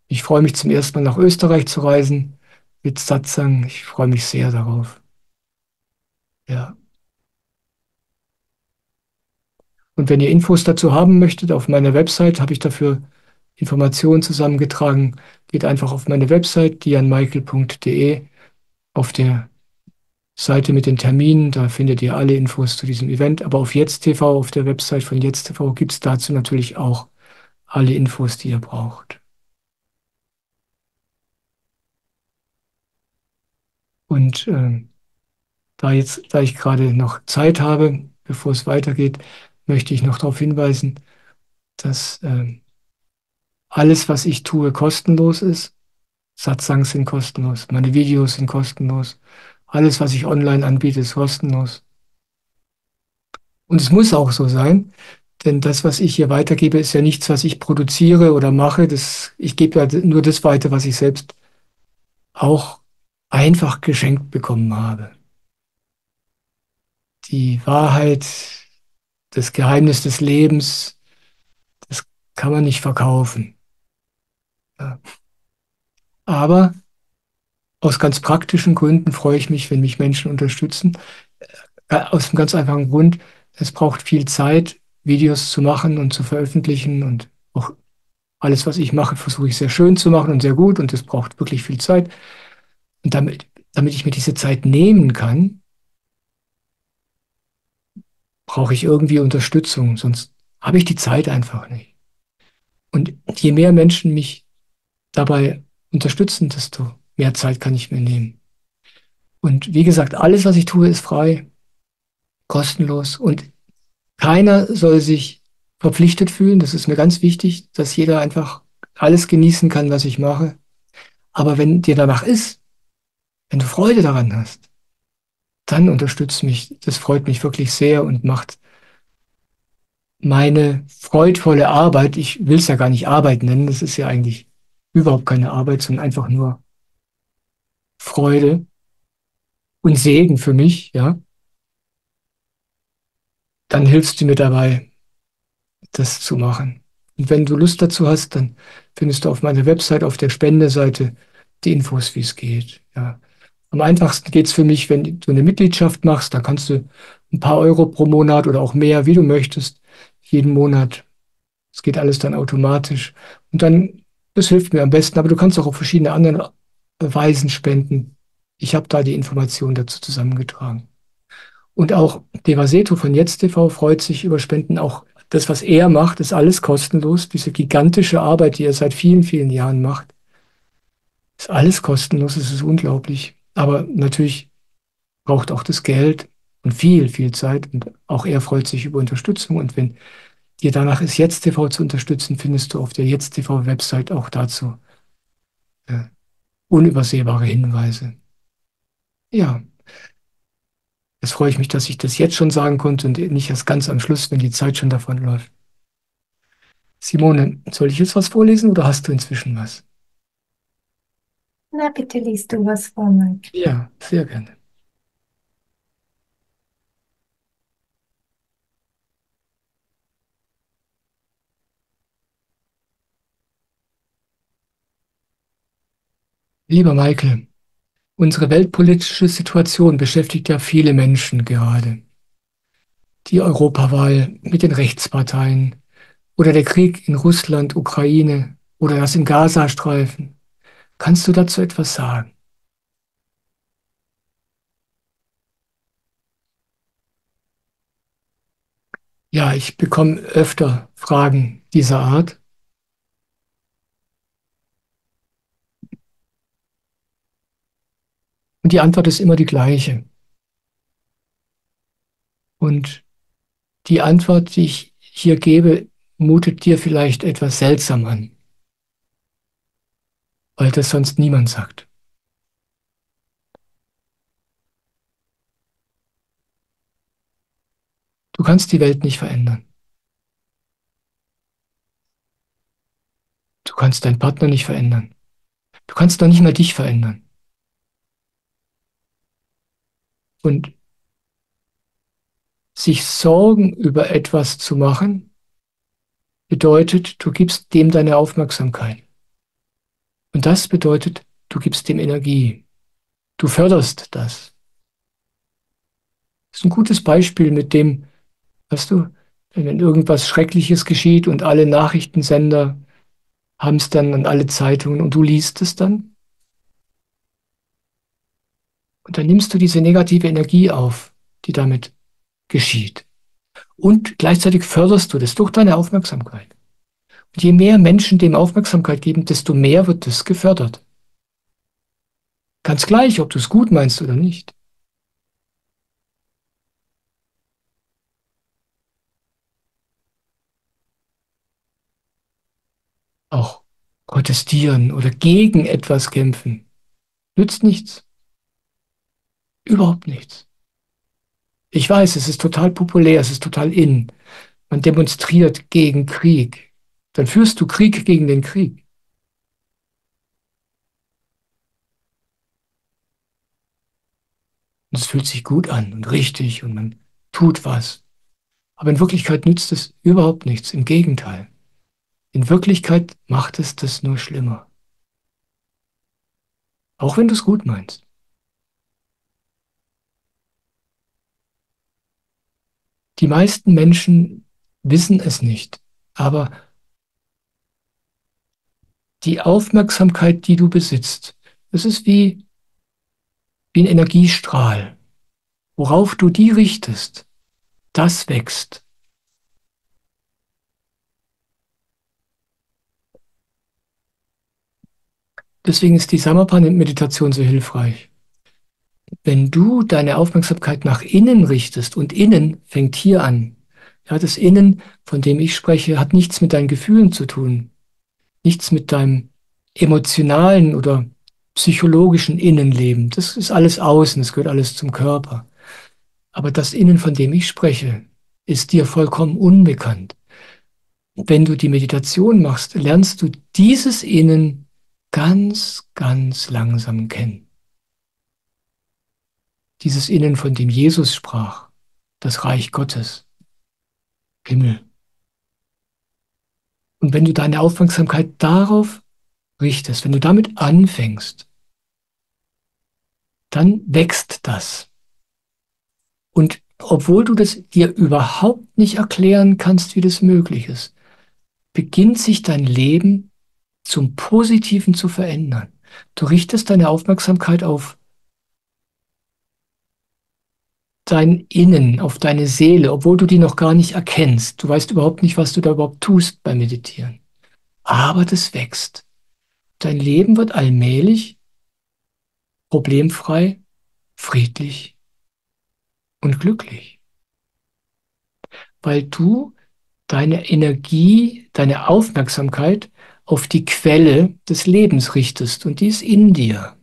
[SPEAKER 1] Ich freue mich zum ersten Mal nach Österreich zu reisen mit Satsang. Ich freue mich sehr darauf. Ja. Und wenn ihr Infos dazu haben möchtet, auf meiner Website habe ich dafür Informationen zusammengetragen. Geht einfach auf meine Website, dianmichael.de, auf der Seite mit den Terminen, da findet ihr alle Infos zu diesem Event. Aber auf Jetzt TV, auf der Website von Jetzt TV, gibt es dazu natürlich auch alle Infos, die ihr braucht. Und da ich gerade noch Zeit habe, bevor es weitergeht, möchte ich noch darauf hinweisen, dass alles, was ich tue, kostenlos ist. Satsangs sind kostenlos, meine Videos sind kostenlos. Alles, was ich online anbiete, ist kostenlos. Und es muss auch so sein, denn das, was ich hier weitergebe, ist ja nichts, was ich produziere oder mache. Ich gebe ja nur das weiter, was ich selbst auch einfach geschenkt bekommen habe. die Wahrheit, das Geheimnis des Lebens, das kann man nicht verkaufen. Ja. Aber aus ganz praktischen Gründen freue ich mich, wenn mich Menschen unterstützen. Aus einem ganz einfachen Grund, es braucht viel Zeit, Videos zu machen und zu veröffentlichen und auch alles, was ich mache, versuche ich sehr schön zu machen und sehr gut und das braucht wirklich viel Zeit. Und damit ich mir diese Zeit nehmen kann, brauche ich irgendwie Unterstützung, sonst habe ich die Zeit einfach nicht. Und je mehr Menschen mich dabei unterstützen, desto mehr Zeit kann ich mir nehmen. Und wie gesagt, alles, was ich tue, ist frei, kostenlos und keiner soll sich verpflichtet fühlen. Das ist mir ganz wichtig, dass jeder einfach alles genießen kann, was ich mache. Aber wenn dir danach ist, wenn du Freude daran hast, dann unterstützt mich. Das freut mich wirklich sehr und macht meine freudvolle Arbeit, ich will es ja gar nicht Arbeit nennen, das ist ja eigentlich überhaupt keine Arbeit, sondern einfach nur Freude und Segen für mich, ja, dann hilfst du mir dabei, das zu machen. Und wenn du Lust dazu hast, dann findest du auf meiner Website auf der Spendeseite die Infos, wie es geht. Ja. Am einfachsten geht es für mich, wenn du eine Mitgliedschaft machst, da kannst du ein paar Euro pro Monat oder auch mehr, wie du möchtest, jeden Monat. Es geht alles dann automatisch. Und dann, das hilft mir am besten, aber du kannst auch auf verschiedene andere Weisen spenden. Ich habe da die Informationen dazu zusammengetragen. Und auch Devaseto von Jetzt TV freut sich über Spenden. Auch das, was er macht, ist alles kostenlos. Diese gigantische Arbeit, die er seit vielen, vielen Jahren macht, ist alles kostenlos. Es ist unglaublich. Aber natürlich braucht auch das Geld und viel, viel Zeit. Und auch er freut sich über Unterstützung. Und wenn dir danach ist, Jetzt TV zu unterstützen, findest du auf der Jetzt TV Website auch dazu äh, unübersehbare Hinweise. Ja, jetzt freue ich mich, dass ich das jetzt schon sagen konnte und nicht erst ganz am Schluss, wenn die Zeit schon davonläuft. Simone, soll ich jetzt was vorlesen oder hast du inzwischen was?
[SPEAKER 2] Na, bitte liest du was vor, Mike.
[SPEAKER 1] Ja, sehr gerne. Lieber Michael, unsere weltpolitische Situation beschäftigt ja viele Menschen gerade. Die Europawahl mit den Rechtsparteien oder der Krieg in Russland, Ukraine oder das im Gazastreifen. Kannst du dazu etwas sagen? Ja, ich bekomme öfter Fragen dieser Art und die Antwort ist immer die gleiche. Und die Antwort, die ich hier gebe, mutet dir vielleicht etwas seltsam an, weil das sonst niemand sagt. Du kannst die Welt nicht verändern. Du kannst deinen Partner nicht verändern. Du kannst noch nicht mal dich verändern. Und sich Sorgen über etwas zu machen, bedeutet, du gibst dem deine Aufmerksamkeit. Und das bedeutet, du gibst dem Energie. Du förderst das. Das ist ein gutes Beispiel mit dem, weißt du, wenn irgendwas Schreckliches geschieht und alle Nachrichtensender haben es dann und alle Zeitungen und du liest es dann und dann nimmst du diese negative Energie auf, die damit geschieht. Und gleichzeitig förderst du das durch deine Aufmerksamkeit. Und je mehr Menschen dem Aufmerksamkeit geben, desto mehr wird es gefördert. Ganz gleich, ob du es gut meinst oder nicht. Auch protestieren oder gegen etwas kämpfen nützt nichts. Überhaupt nichts. Ich weiß, es ist total populär, es ist total in. Man demonstriert gegen Krieg. Dann führst du Krieg gegen den Krieg. Und es fühlt sich gut an und richtig und man tut was. Aber in Wirklichkeit nützt es überhaupt nichts. Im Gegenteil. In Wirklichkeit macht es das nur schlimmer. Auch wenn du es gut meinst. Die meisten Menschen wissen es nicht. Aber die Aufmerksamkeit, die du besitzt, das ist wie ein Energiestrahl. Worauf du die richtest, das wächst. Deswegen ist die Samapana-Meditation so hilfreich. Wenn du deine Aufmerksamkeit nach innen richtest, und innen fängt hier an. Ja, das Innen, von dem ich spreche, hat nichts mit deinen Gefühlen zu tun, nichts mit deinem emotionalen oder psychologischen Innenleben. Das ist alles außen, das gehört alles zum Körper. Aber das Innen, von dem ich spreche, ist dir vollkommen unbekannt. Wenn du die Meditation machst, lernst du dieses Innen ganz, ganz langsam kennen. Dieses Innen, von dem Jesus sprach, das Reich Gottes, Himmel. Und wenn du deine Aufmerksamkeit darauf richtest, wenn du damit anfängst, dann wächst das. Und obwohl du das dir überhaupt nicht erklären kannst, wie das möglich ist, beginnt sich dein Leben zum Positiven zu verändern. Du richtest deine Aufmerksamkeit auf dein Innen, auf deine Seele, obwohl du die noch gar nicht erkennst. Du weißt überhaupt nicht, was du da überhaupt tust beim Meditieren. Aber das wächst. Dein Leben wird allmählich problemfrei, friedlich und glücklich, weil du deine Energie, deine Aufmerksamkeit auf die Quelle des Lebens richtest, und die ist in dir.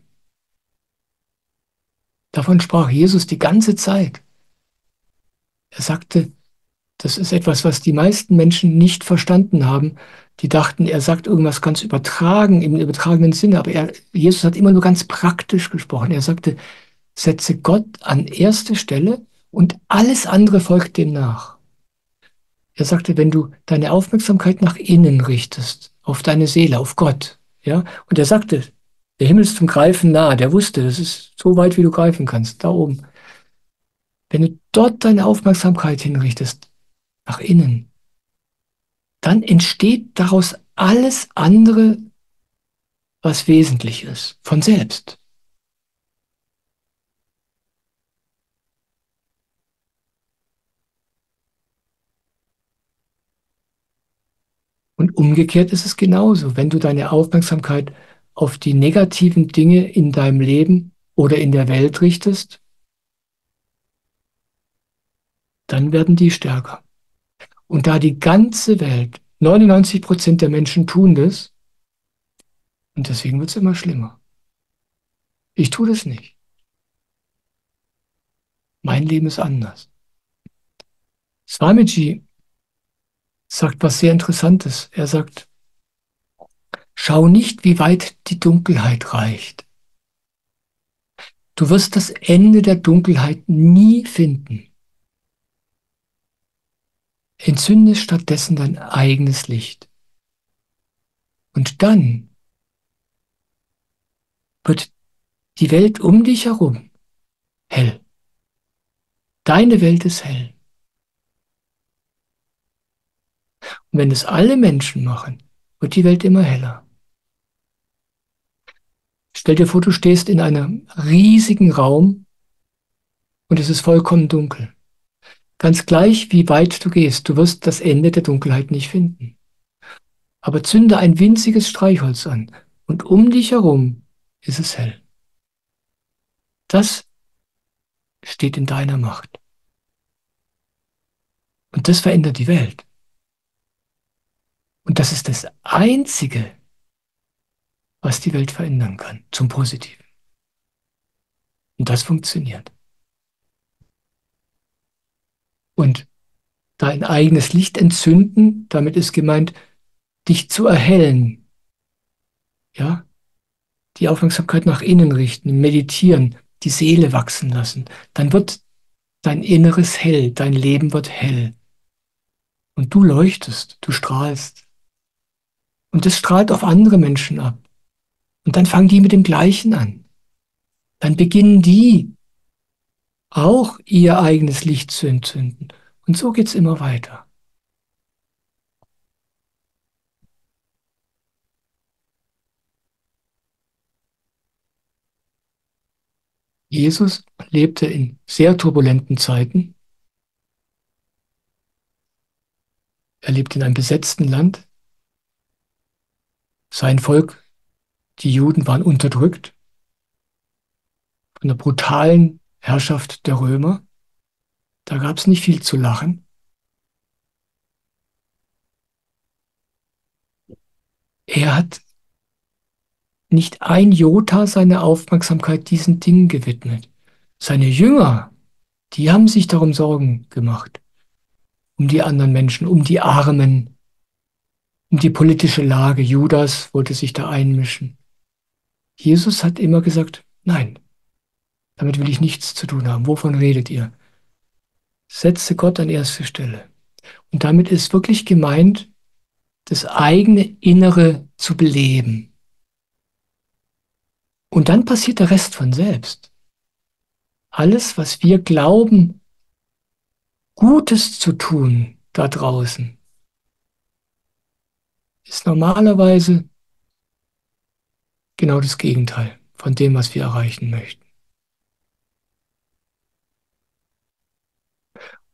[SPEAKER 1] Davon sprach Jesus die ganze Zeit. Er sagte, das ist etwas, was die meisten Menschen nicht verstanden haben. Die dachten, er sagt irgendwas ganz übertragen, im übertragenen Sinne, aber Jesus hat immer nur ganz praktisch gesprochen. Er sagte, setze Gott an erste Stelle und alles andere folgt dem nach. Er sagte, wenn du deine Aufmerksamkeit nach innen richtest, auf deine Seele, auf Gott, ja, und er sagte, der Himmel ist zum Greifen nah, der wusste, das ist so weit, wie du greifen kannst, da oben. Wenn du dort deine Aufmerksamkeit hinrichtest, nach innen, dann entsteht daraus alles andere, was wesentlich ist, von selbst. Und umgekehrt ist es genauso. Wenn du deine Aufmerksamkeit auf die negativen Dinge in deinem Leben oder in der Welt richtest, dann werden die stärker. Und da die ganze Welt, 99% der Menschen tun das, und deswegen wird es immer schlimmer. Ich tue das nicht. Mein Leben ist anders. Swamiji sagt was sehr Interessantes. Er sagt, schau nicht, wie weit die Dunkelheit reicht. Du wirst das Ende der Dunkelheit nie finden. Entzünde stattdessen dein eigenes Licht. Und dann wird die Welt um dich herum hell. Deine Welt ist hell. Und wenn es alle Menschen machen, wird die Welt immer heller. Stell dir vor, du stehst in einem riesigen Raum und es ist vollkommen dunkel. Ganz gleich, wie weit du gehst, du wirst das Ende der Dunkelheit nicht finden. Aber zünde ein winziges Streichholz an und um dich herum ist es hell. Das steht in deiner Macht. Und das verändert die Welt. Und das ist das Einzige, was die Welt verändern kann, zum Positiven. Und das funktioniert. Und dein eigenes Licht entzünden, damit ist gemeint, dich zu erhellen. Ja? Die Aufmerksamkeit nach innen richten, meditieren, die Seele wachsen lassen. Dann wird dein Inneres hell, dein Leben wird hell. Und du leuchtest, du strahlst. Und das strahlt auf andere Menschen ab. Und dann fangen die mit dem Gleichen an. Dann beginnen die auch ihr eigenes Licht zu entzünden. Und so geht's immer weiter. Jesus lebte in sehr turbulenten Zeiten. Er lebte in einem besetzten Land. Sein Volk, die Juden, waren unterdrückt von der brutalen Herrschaft der Römer. Da gab es nicht viel zu lachen. Er hat nicht ein Jota seiner Aufmerksamkeit diesen Dingen gewidmet. Seine Jünger, die haben sich darum Sorgen gemacht, um die anderen Menschen, um die Armen, um die politische Lage. Judas wollte sich da einmischen. Jesus hat immer gesagt, nein, damit will ich nichts zu tun haben. Wovon redet ihr? Setze Gott an erste Stelle. Und damit ist wirklich gemeint, das eigene Innere zu beleben. Und dann passiert der Rest von selbst. Alles, was wir glauben, Gutes zu tun da draußen, ist normalerweise genau das Gegenteil von dem, was wir erreichen möchten.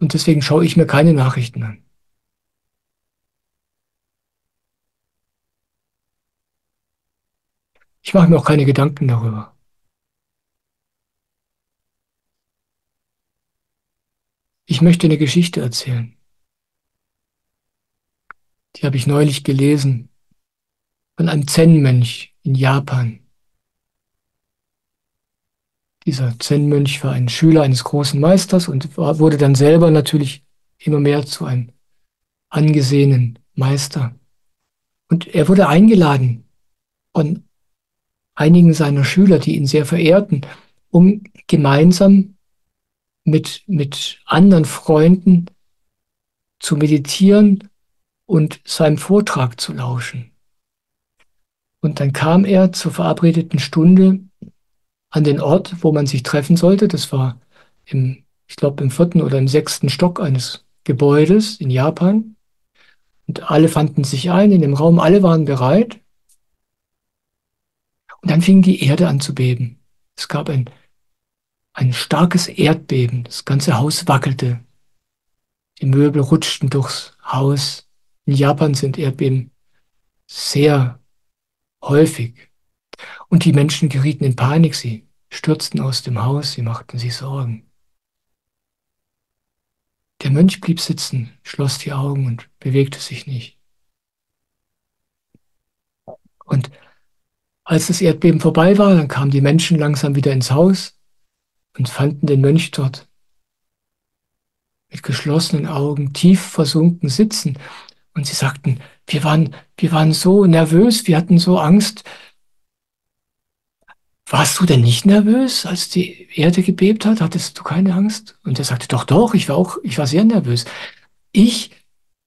[SPEAKER 1] Und deswegen schaue ich mir keine Nachrichten an. Ich mache mir auch keine Gedanken darüber. Ich möchte eine Geschichte erzählen. Die habe ich neulich gelesen von einem Zen-Mönch in Japan. Dieser Zen-Mönch war ein Schüler eines großen Meisters und wurde dann selber natürlich immer mehr zu einem angesehenen Meister. Und er wurde eingeladen von einigen seiner Schüler, die ihn sehr verehrten, um gemeinsam mit anderen Freunden zu meditieren und seinem Vortrag zu lauschen. Und dann kam er zur verabredeten Stunde an den Ort, wo man sich treffen sollte. Das war ich glaube, im 4. oder im 6. Stock eines Gebäudes in Japan. Und alle fanden sich ein in dem Raum, alle waren bereit. Und dann fing die Erde an zu beben. Es gab ein starkes Erdbeben. Das ganze Haus wackelte. Die Möbel rutschten durchs Haus. In Japan sind Erdbeben sehr häufig. Und die Menschen gerieten in Panik. Sie stürzten aus dem Haus. Sie machten sich Sorgen. Der Mönch blieb sitzen, schloss die Augen und bewegte sich nicht. Und als das Erdbeben vorbei war, dann kamen die Menschen langsam wieder ins Haus und fanden den Mönch dort mit geschlossenen Augen, tief versunken sitzen. Und sie sagten, wir waren so nervös, wir hatten so Angst. Warst du denn nicht nervös, als die Erde gebebt hat? Hattest du keine Angst? Und er sagte, doch, doch, ich war sehr nervös. Ich,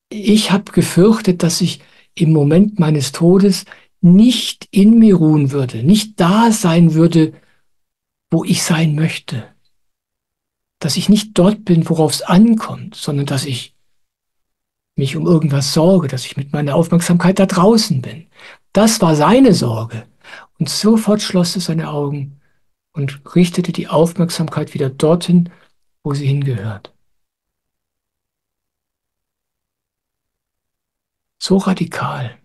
[SPEAKER 1] ich habe gefürchtet, dass ich im Moment meines Todes nicht in mir ruhen würde, nicht da sein würde, wo ich sein möchte. Dass ich nicht dort bin, worauf es ankommt, sondern dass ich mich um irgendwas sorge, dass ich mit meiner Aufmerksamkeit da draußen bin. Das war seine Sorge. Und sofort schloss er seine Augen und richtete die Aufmerksamkeit wieder dorthin, wo sie hingehört. So radikal.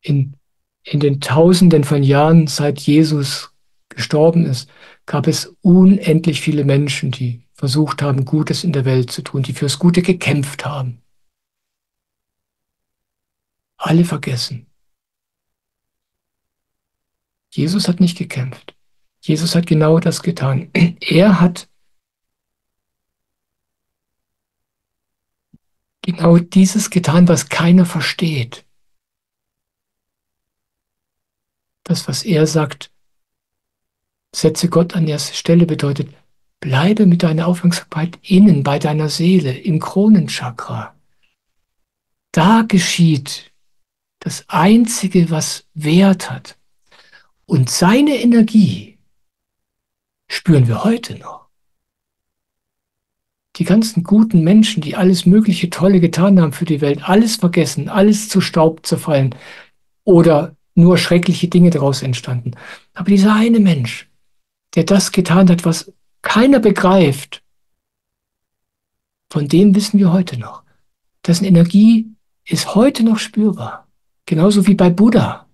[SPEAKER 1] In, in den Tausenden von Jahren, seit Jesus gestorben ist, gab es unendlich viele Menschen, die versucht haben, Gutes in der Welt zu tun, die fürs Gute gekämpft haben. Alle vergessen. Jesus hat nicht gekämpft. Jesus hat genau das getan. Er hat genau dieses getan, was keiner versteht. Das, was er sagt, setze Gott an erste Stelle, bedeutet, bleibe mit deiner Aufmerksamkeit innen bei deiner Seele, im Kronenchakra. Da geschieht das Einzige, was Wert hat. Und seine Energie spüren wir heute noch. Die ganzen guten Menschen, die alles Mögliche Tolle getan haben für die Welt, alles vergessen, alles zu Staub zerfallen oder nur schreckliche Dinge daraus entstanden. Aber dieser eine Mensch, der das getan hat, was keiner begreift, von dem wissen wir heute noch. Dessen Energie ist heute noch spürbar. Genauso wie bei Buddha.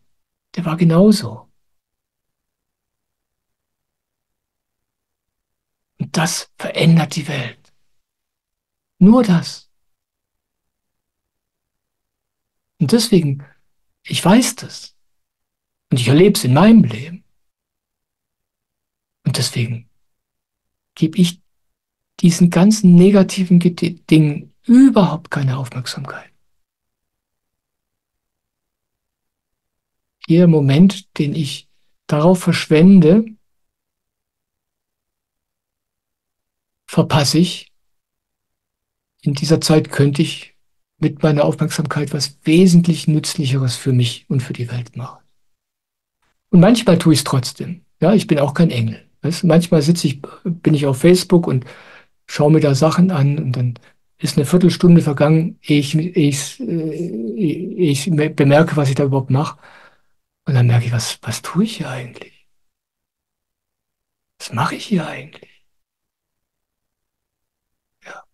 [SPEAKER 1] Der war genauso. Und das verändert die Welt. Nur das. Und deswegen, ich weiß das. Und ich erlebe es in meinem Leben. Und deswegen gebe ich diesen ganzen negativen Dingen überhaupt keine Aufmerksamkeit. Jeder Moment, den ich darauf verschwende, verpasse ich. In dieser Zeit könnte ich mit meiner Aufmerksamkeit was wesentlich Nützlicheres für mich und für die Welt machen. Und manchmal tue ich es trotzdem. Ja, ich bin auch kein Engel. Weißt? Manchmal bin ich auf Facebook und schaue mir da Sachen an und dann ist eine Viertelstunde vergangen, ehe ich bemerke, was ich da überhaupt mache. Und dann merke ich, was tue ich hier eigentlich? Was mache ich hier eigentlich? Ja.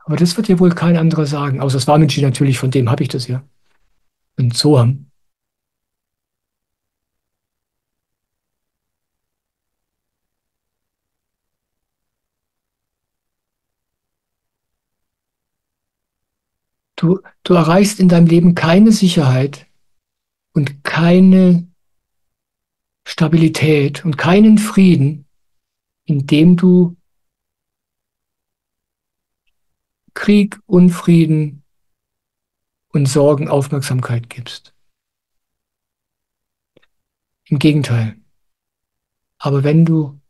[SPEAKER 1] Aber das wird ja wohl kein anderer sagen, außer Swamiji natürlich, von dem habe ich das ja. Und Soham. Du erreichst in deinem Leben keine Sicherheit und keine Stabilität und keinen Frieden, indem du Krieg, Unfrieden und Sorgen Aufmerksamkeit gibst. Im Gegenteil. Aber wenn du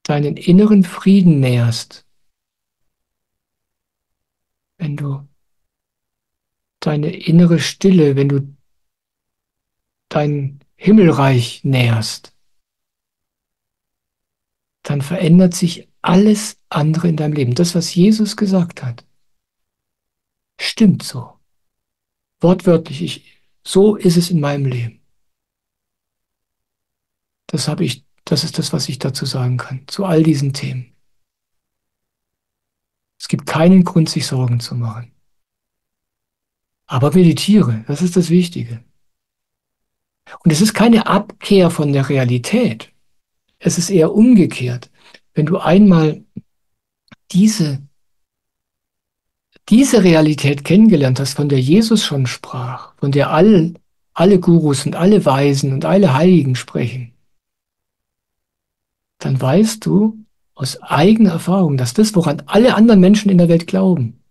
[SPEAKER 1] deinen inneren Frieden näherst, wenn du deine innere Stille, wenn du dein Himmelreich näherst, dann verändert sich alles andere in deinem Leben. Das, was Jesus gesagt hat, stimmt so. Wortwörtlich, so ist es in meinem Leben. Das ist das, was ich dazu sagen kann, zu all diesen Themen. Es gibt keinen Grund, sich Sorgen zu machen. Aber meditiere, das ist das Wichtige. Und es ist keine Abkehr von der Realität. Es ist eher umgekehrt. Wenn du einmal diese Realität kennengelernt hast, von der Jesus schon sprach, von der alle Gurus und alle Weisen und alle Heiligen sprechen, dann weißt du aus eigener Erfahrung, dass das, woran alle anderen Menschen in der Welt glauben,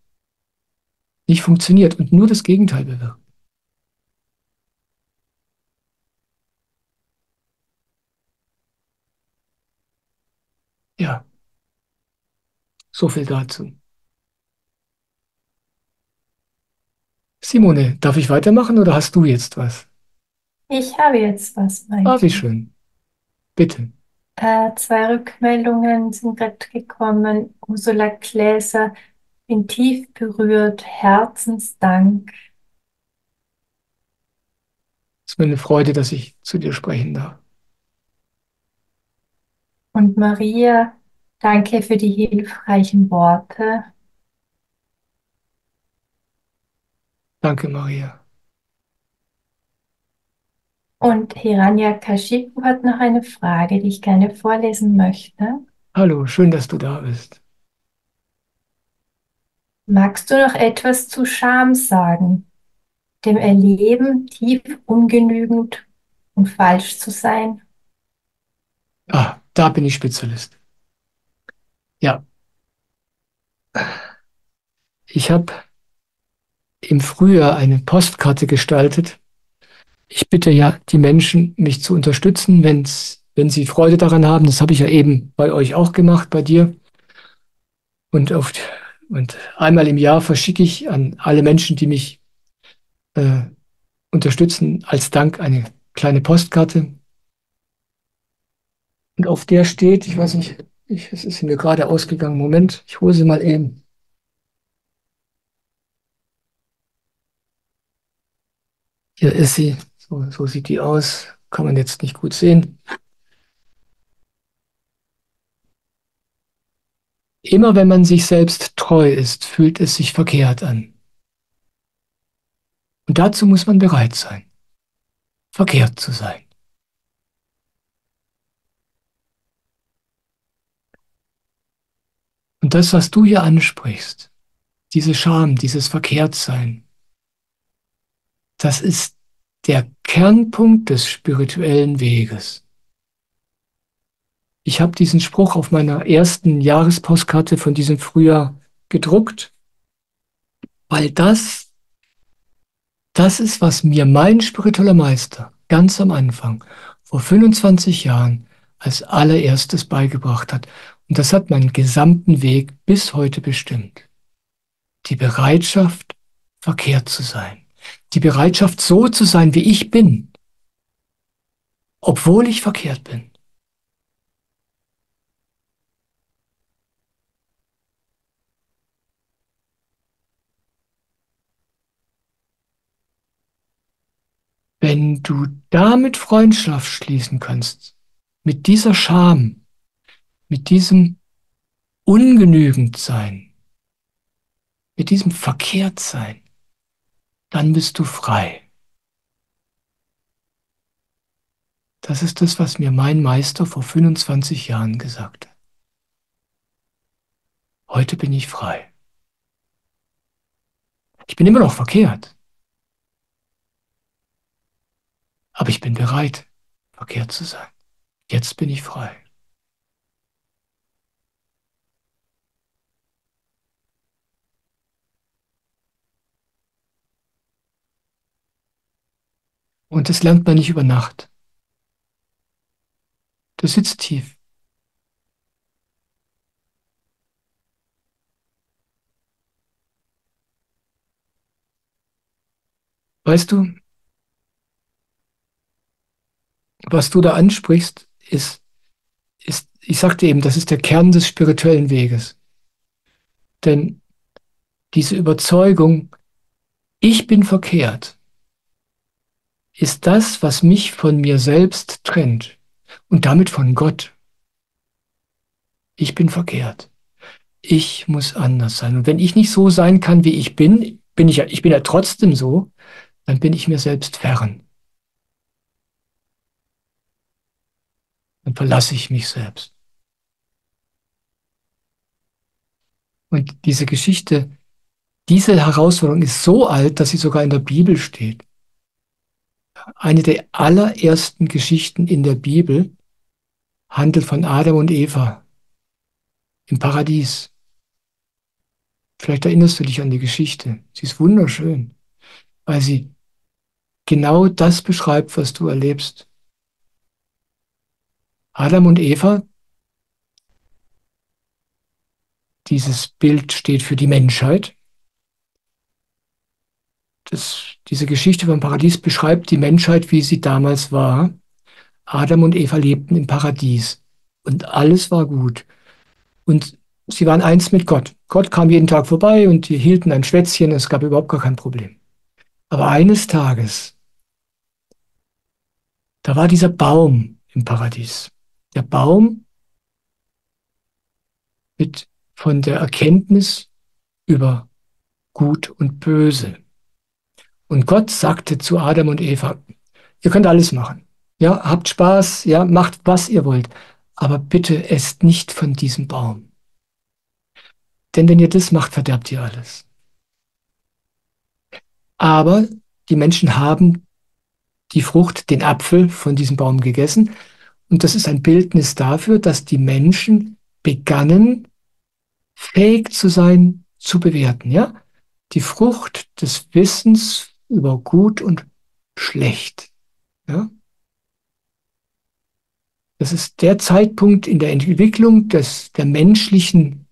[SPEAKER 1] nicht funktioniert und nur das Gegenteil bewirkt. Ja, so viel dazu. Simone, darf ich weitermachen oder hast du jetzt was?
[SPEAKER 2] Ich habe jetzt was,
[SPEAKER 1] Ah, wie
[SPEAKER 2] Michael.
[SPEAKER 1] schön. Bitte.
[SPEAKER 2] 2 Rückmeldungen sind gerade gekommen. Ursula Gläser, bin tief berührt. Herzensdank.
[SPEAKER 1] Es ist mir eine Freude, dass ich zu dir sprechen darf.
[SPEAKER 2] Und Maria, danke für die hilfreichen Worte.
[SPEAKER 1] Danke, Maria.
[SPEAKER 2] Und Hiranya Kashipu hat noch eine Frage, die ich gerne vorlesen möchte.
[SPEAKER 1] Hallo, schön, dass du da bist.
[SPEAKER 2] Magst du noch etwas zu Scham sagen, dem Erleben, tief ungenügend und falsch zu sein?
[SPEAKER 1] Ah, da bin ich Spezialist. Ja, ich habe im Frühjahr eine Postkarte gestaltet Ich bitte ja die Menschen, mich zu unterstützen, wenn sie Freude daran haben. Das habe ich ja eben bei euch auch gemacht, bei dir. Und, und einmal im Jahr verschicke ich an alle Menschen, die mich äh, unterstützen, als Dank eine kleine Postkarte. Und auf der steht, ich weiß nicht, es ist mir gerade ausgegangen. Moment, ich hole sie mal eben. Hier ist sie. So sieht die aus. Kann man jetzt nicht gut sehen. Immer wenn man sich selbst treu ist, fühlt es sich verkehrt an. Und dazu muss man bereit sein, verkehrt zu sein. Und das, was du hier ansprichst, diese Scham, dieses Verkehrtsein, das ist der Kernpunkt des spirituellen Weges. Ich habe diesen Spruch auf meiner ersten Jahrespostkarte von diesem Frühjahr gedruckt, weil das ist, was mir mein spiritueller Meister ganz am Anfang, vor 25 Jahren, als allererstes beigebracht hat. Und das hat meinen gesamten Weg bis heute bestimmt. Die Bereitschaft, verkehrt zu sein. Die Bereitschaft, so zu sein, wie ich bin, obwohl ich verkehrt bin. Wenn du damit Freundschaft schließen kannst, mit dieser Scham, mit diesem Ungenügendsein, mit diesem Verkehrtsein, dann bist du frei. Das ist das, was mir mein Meister vor 25 Jahren gesagt hat. Heute bin ich frei. Ich bin immer noch verkehrt, aber ich bin bereit, verkehrt zu sein. Jetzt bin ich frei. Und das lernt man nicht über Nacht. Das sitzt tief. Weißt du, was du da ansprichst, ich sagte eben, das ist der Kern des spirituellen Weges. Denn diese Überzeugung, ich bin verkehrt, ist das, was mich von mir selbst trennt und damit von Gott. Ich bin verkehrt. Ich muss anders sein. Und wenn ich nicht so sein kann, wie ich bin, ich bin ja trotzdem so, dann bin ich mir selbst fern. Dann verlasse ich mich selbst. Und diese Geschichte, diese Herausforderung ist so alt, dass sie sogar in der Bibel steht. Eine der allerersten Geschichten in der Bibel handelt von Adam und Eva im Paradies. Vielleicht erinnerst du dich an die Geschichte. Sie ist wunderschön, weil sie genau das beschreibt, was du erlebst. Adam und Eva, dieses Bild steht für die Menschheit. Diese Geschichte vom Paradies beschreibt die Menschheit, wie sie damals war. Adam und Eva lebten im Paradies und alles war gut. Und sie waren eins mit Gott. Gott kam jeden Tag vorbei und die hielten ein Schwätzchen, es gab überhaupt gar kein Problem. Aber eines Tages, da war dieser Baum im Paradies. Der Baum mit von der Erkenntnis über Gut und Böse. Und Gott sagte zu Adam und Eva, ihr könnt alles machen. Ja, habt Spaß, ja, macht, was ihr wollt. Aber bitte esst nicht von diesem Baum. Denn wenn ihr das macht, verderbt ihr alles. Aber die Menschen haben die Frucht, den Apfel von diesem Baum gegessen. Und das ist ein Bildnis dafür, dass die Menschen begannen, fähig zu sein, zu bewerten. Ja? Die Frucht des Wissens über Gut und Schlecht. Ja? Das ist der Zeitpunkt in der Entwicklung der menschlichen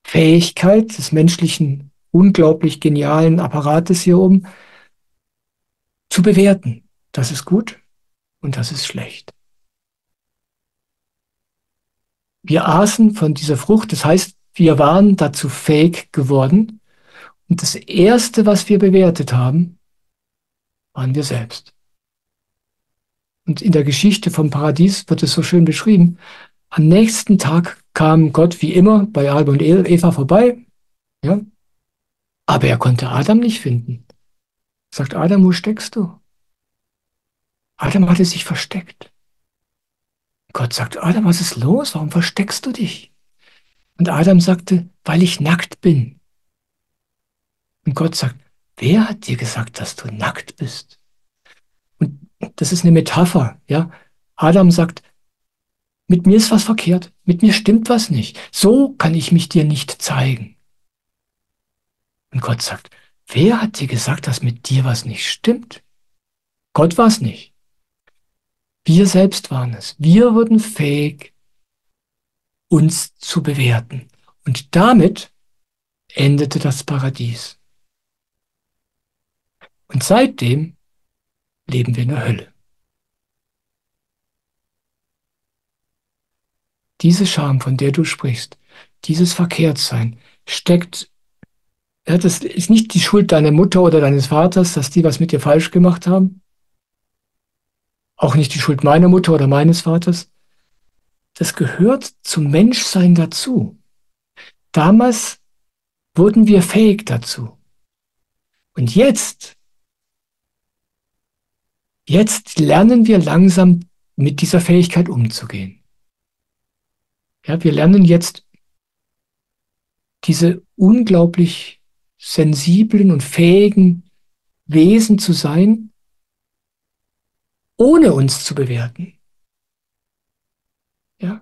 [SPEAKER 1] Fähigkeit, des menschlichen unglaublich genialen Apparates hier oben, zu bewerten. Das ist gut und das ist schlecht. Wir aßen von dieser Frucht, das heißt, wir waren dazu fähig geworden. Und das Erste, was wir bewertet haben, waren wir selbst. Und in der Geschichte vom Paradies wird es so schön beschrieben. Am nächsten Tag kam Gott wie immer bei Adam und Eva vorbei, ja, aber er konnte Adam nicht finden. Sagt Adam, wo steckst du? Adam hatte sich versteckt. Gott sagt, Adam, was ist los? Warum versteckst du dich? Und Adam sagte, weil ich nackt bin. Und Gott sagt, wer hat dir gesagt, dass du nackt bist? Und das ist eine Metapher, ja. Adam sagt, mit mir ist was verkehrt, mit mir stimmt was nicht. So kann ich mich dir nicht zeigen. Und Gott sagt, wer hat dir gesagt, dass mit dir was nicht stimmt? Gott war es nicht. Wir selbst waren es. Wir wurden fähig, uns zu bewerten. Und damit endete das Paradies. Und seitdem leben wir in der Hölle. Diese Scham, von der du sprichst, dieses Verkehrtsein, steckt, ja, das ist nicht die Schuld deiner Mutter oder deines Vaters, dass die was mit dir falsch gemacht haben. Auch nicht die Schuld meiner Mutter oder meines Vaters. Das gehört zum Menschsein dazu. Damals wurden wir fähig dazu. Und jetzt lernen wir langsam mit dieser Fähigkeit umzugehen. Ja, wir lernen jetzt diese unglaublich sensiblen und fähigen Wesen zu sein, ohne uns zu bewerten. Ja,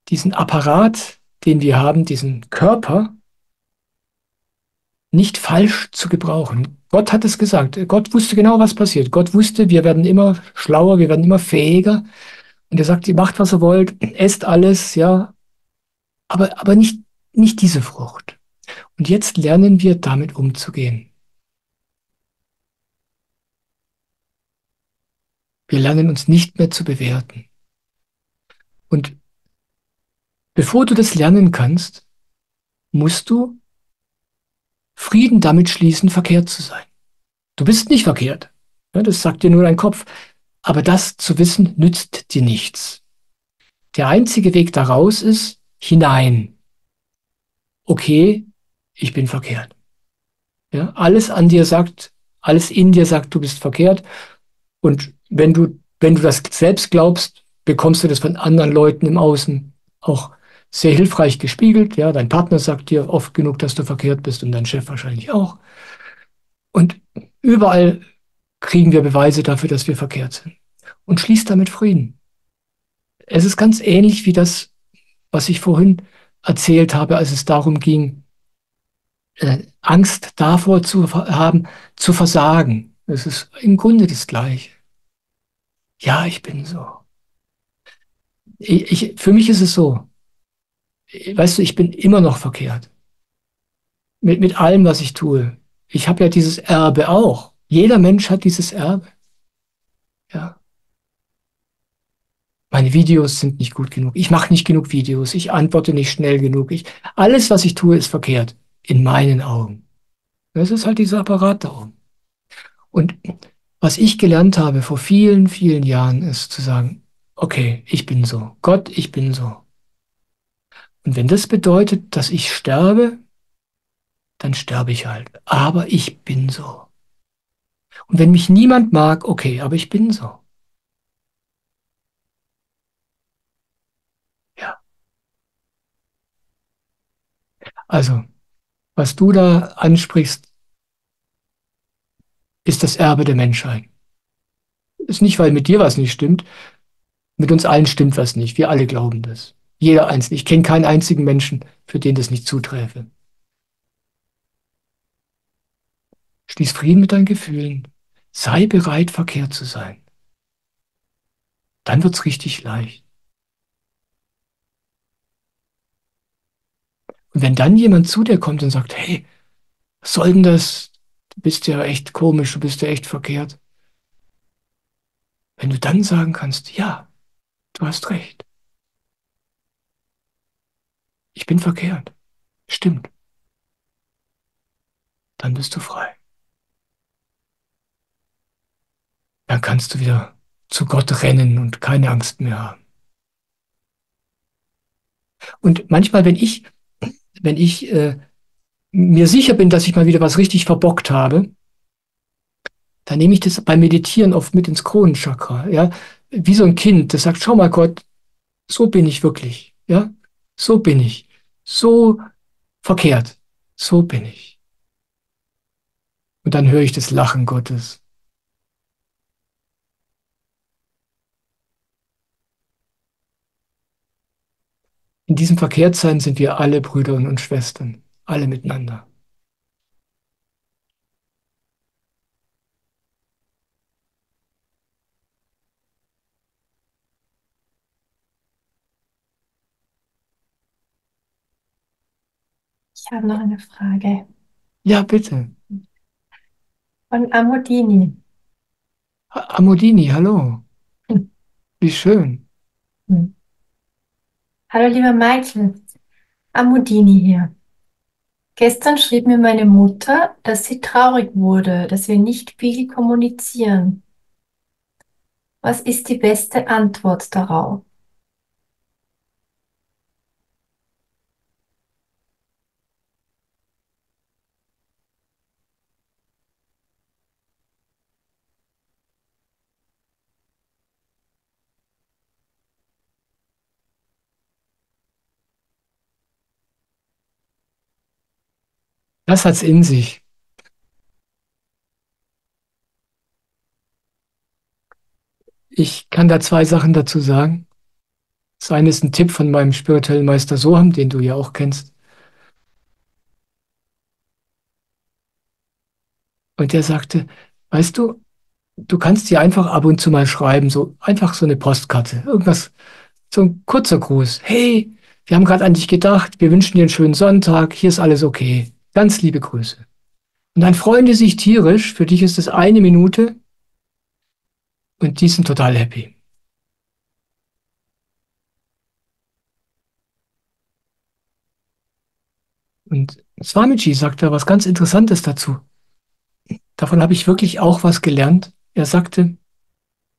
[SPEAKER 1] diesen Apparat, den wir haben, diesen Körper, nicht falsch zu gebrauchen. Gott hat es gesagt. Gott wusste genau, was passiert. Gott wusste, wir werden immer schlauer, wir werden immer fähiger. Und er sagt, ihr macht, was ihr wollt, esst alles, ja, aber nicht diese Frucht. Und jetzt lernen wir damit umzugehen. Wir lernen uns nicht mehr zu bewerten. Und bevor du das lernen kannst, musst du Frieden damit schließen, verkehrt zu sein. Du bist nicht verkehrt. Ja, das sagt dir nur dein Kopf. Aber das zu wissen, nützt dir nichts. Der einzige Weg daraus ist hinein. Okay, ich bin verkehrt. Ja, alles an dir sagt, alles in dir sagt, du bist verkehrt. Und wenn du das selbst glaubst, bekommst du das von anderen Leuten im Außen auch sehr hilfreich gespiegelt. Ja, dein Partner sagt dir oft genug, dass du verkehrt bist und dein Chef wahrscheinlich auch. Und überall kriegen wir Beweise dafür, dass wir verkehrt sind. Und schließt damit Frieden. Es ist ganz ähnlich wie das, was ich vorhin erzählt habe, als es darum ging, Angst davor zu haben, zu versagen. Es ist im Grunde das Gleiche. Ja, ich bin so. Für mich ist es so, weißt du, ich bin immer noch verkehrt. Mit allem, was ich tue. Ich habe ja dieses Erbe auch. Jeder Mensch hat dieses Erbe. Ja. Meine Videos sind nicht gut genug. Ich mache nicht genug Videos. Ich antworte nicht schnell genug. Alles, was ich tue, ist verkehrt. In meinen Augen. Das ist halt dieser Apparat da oben. Und was ich gelernt habe vor vielen, vielen Jahren, ist zu sagen, okay, ich bin so. Gott, ich bin so. Und wenn das bedeutet, dass ich sterbe, dann sterbe ich halt. Aber ich bin so. Und wenn mich niemand mag, okay, aber ich bin so. Ja. Also, was du da ansprichst, ist das Erbe der Menschheit. Ist nicht, weil mit dir was nicht stimmt. Mit uns allen stimmt was nicht. Wir alle glauben das. Jeder Einzelne. Ich kenne keinen einzigen Menschen, für den das nicht zuträfe. Schließ Frieden mit deinen Gefühlen. Sei bereit, verkehrt zu sein. Dann wird's richtig leicht. Und wenn dann jemand zu dir kommt und sagt, hey, was soll denn das? Du bist ja echt komisch, du bist ja echt verkehrt. Wenn du dann sagen kannst, ja, du hast recht, ich bin verkehrt, stimmt, dann bist du frei. Dann kannst du wieder zu Gott rennen und keine Angst mehr haben. Und manchmal, wenn ich mir sicher bin, dass ich mal wieder was richtig verbockt habe, dann nehme ich das beim Meditieren oft mit ins Kronenchakra, ja, wie so ein Kind, das sagt, schau mal Gott, so bin ich wirklich, ja, so bin ich, so verkehrt, so bin ich. Und dann höre ich das Lachen Gottes. In diesem Verkehrtsein sind wir alle Brüder und Schwestern, alle miteinander.
[SPEAKER 2] Ich habe noch eine Frage
[SPEAKER 1] Ja, bitte.
[SPEAKER 2] von Amodini.
[SPEAKER 1] Amodini, hallo.
[SPEAKER 2] Hm.
[SPEAKER 1] Wie schön.
[SPEAKER 2] Hm. Hallo lieber Michael, Amodini hier. Gestern schrieb mir meine Mutter, dass sie traurig wurde, dass wir nicht viel kommunizieren. Was ist die beste Antwort darauf?
[SPEAKER 1] Das hat's in sich. Ich kann da zwei Sachen dazu sagen. Das eine ist ein Tipp von meinem spirituellen Meister Soham, den du ja auch kennst. Und der sagte, weißt du, du kannst dir einfach ab und zu mal schreiben, so einfach so eine Postkarte, irgendwas, so ein kurzer Gruß. Hey, wir haben gerade an dich gedacht, wir wünschen dir einen schönen Sonntag, hier ist alles okay. Ganz liebe Grüße. Und dann freuen die sich tierisch, für dich ist es eine Minute und die sind total happy. Und Swamiji sagt da was ganz Interessantes dazu. Davon habe ich wirklich auch was gelernt. Er sagte,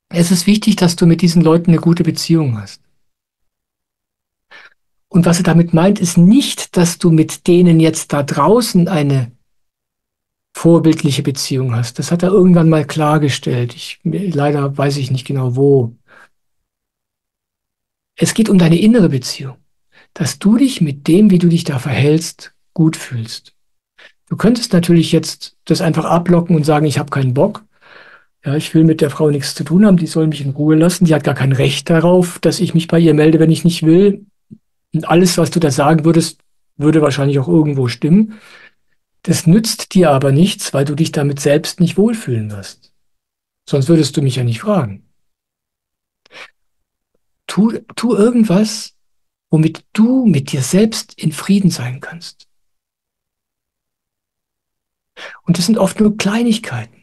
[SPEAKER 1] es ist wichtig, dass du mit diesen Leuten eine gute Beziehung hast. Und was er damit meint, ist nicht, dass du mit denen jetzt da draußen eine vorbildliche Beziehung hast. Das hat er irgendwann mal klargestellt. Leider weiß ich nicht genau wo. Es geht um deine innere Beziehung, dass du dich mit dem, wie du dich da verhältst, gut fühlst. Du könntest natürlich jetzt das einfach ablocken und sagen, ich habe keinen Bock. Ja, ich will mit der Frau nichts zu tun haben, die soll mich in Ruhe lassen. Die hat gar kein Recht darauf, dass ich mich bei ihr melde, wenn ich nicht will. Und alles, was du da sagen würdest, würde wahrscheinlich auch irgendwo stimmen. Das nützt dir aber nichts, weil du dich damit selbst nicht wohlfühlen wirst. Sonst würdest du mich ja nicht fragen. Tu irgendwas, womit du mit dir selbst in Frieden sein kannst. Und das sind oft nur Kleinigkeiten.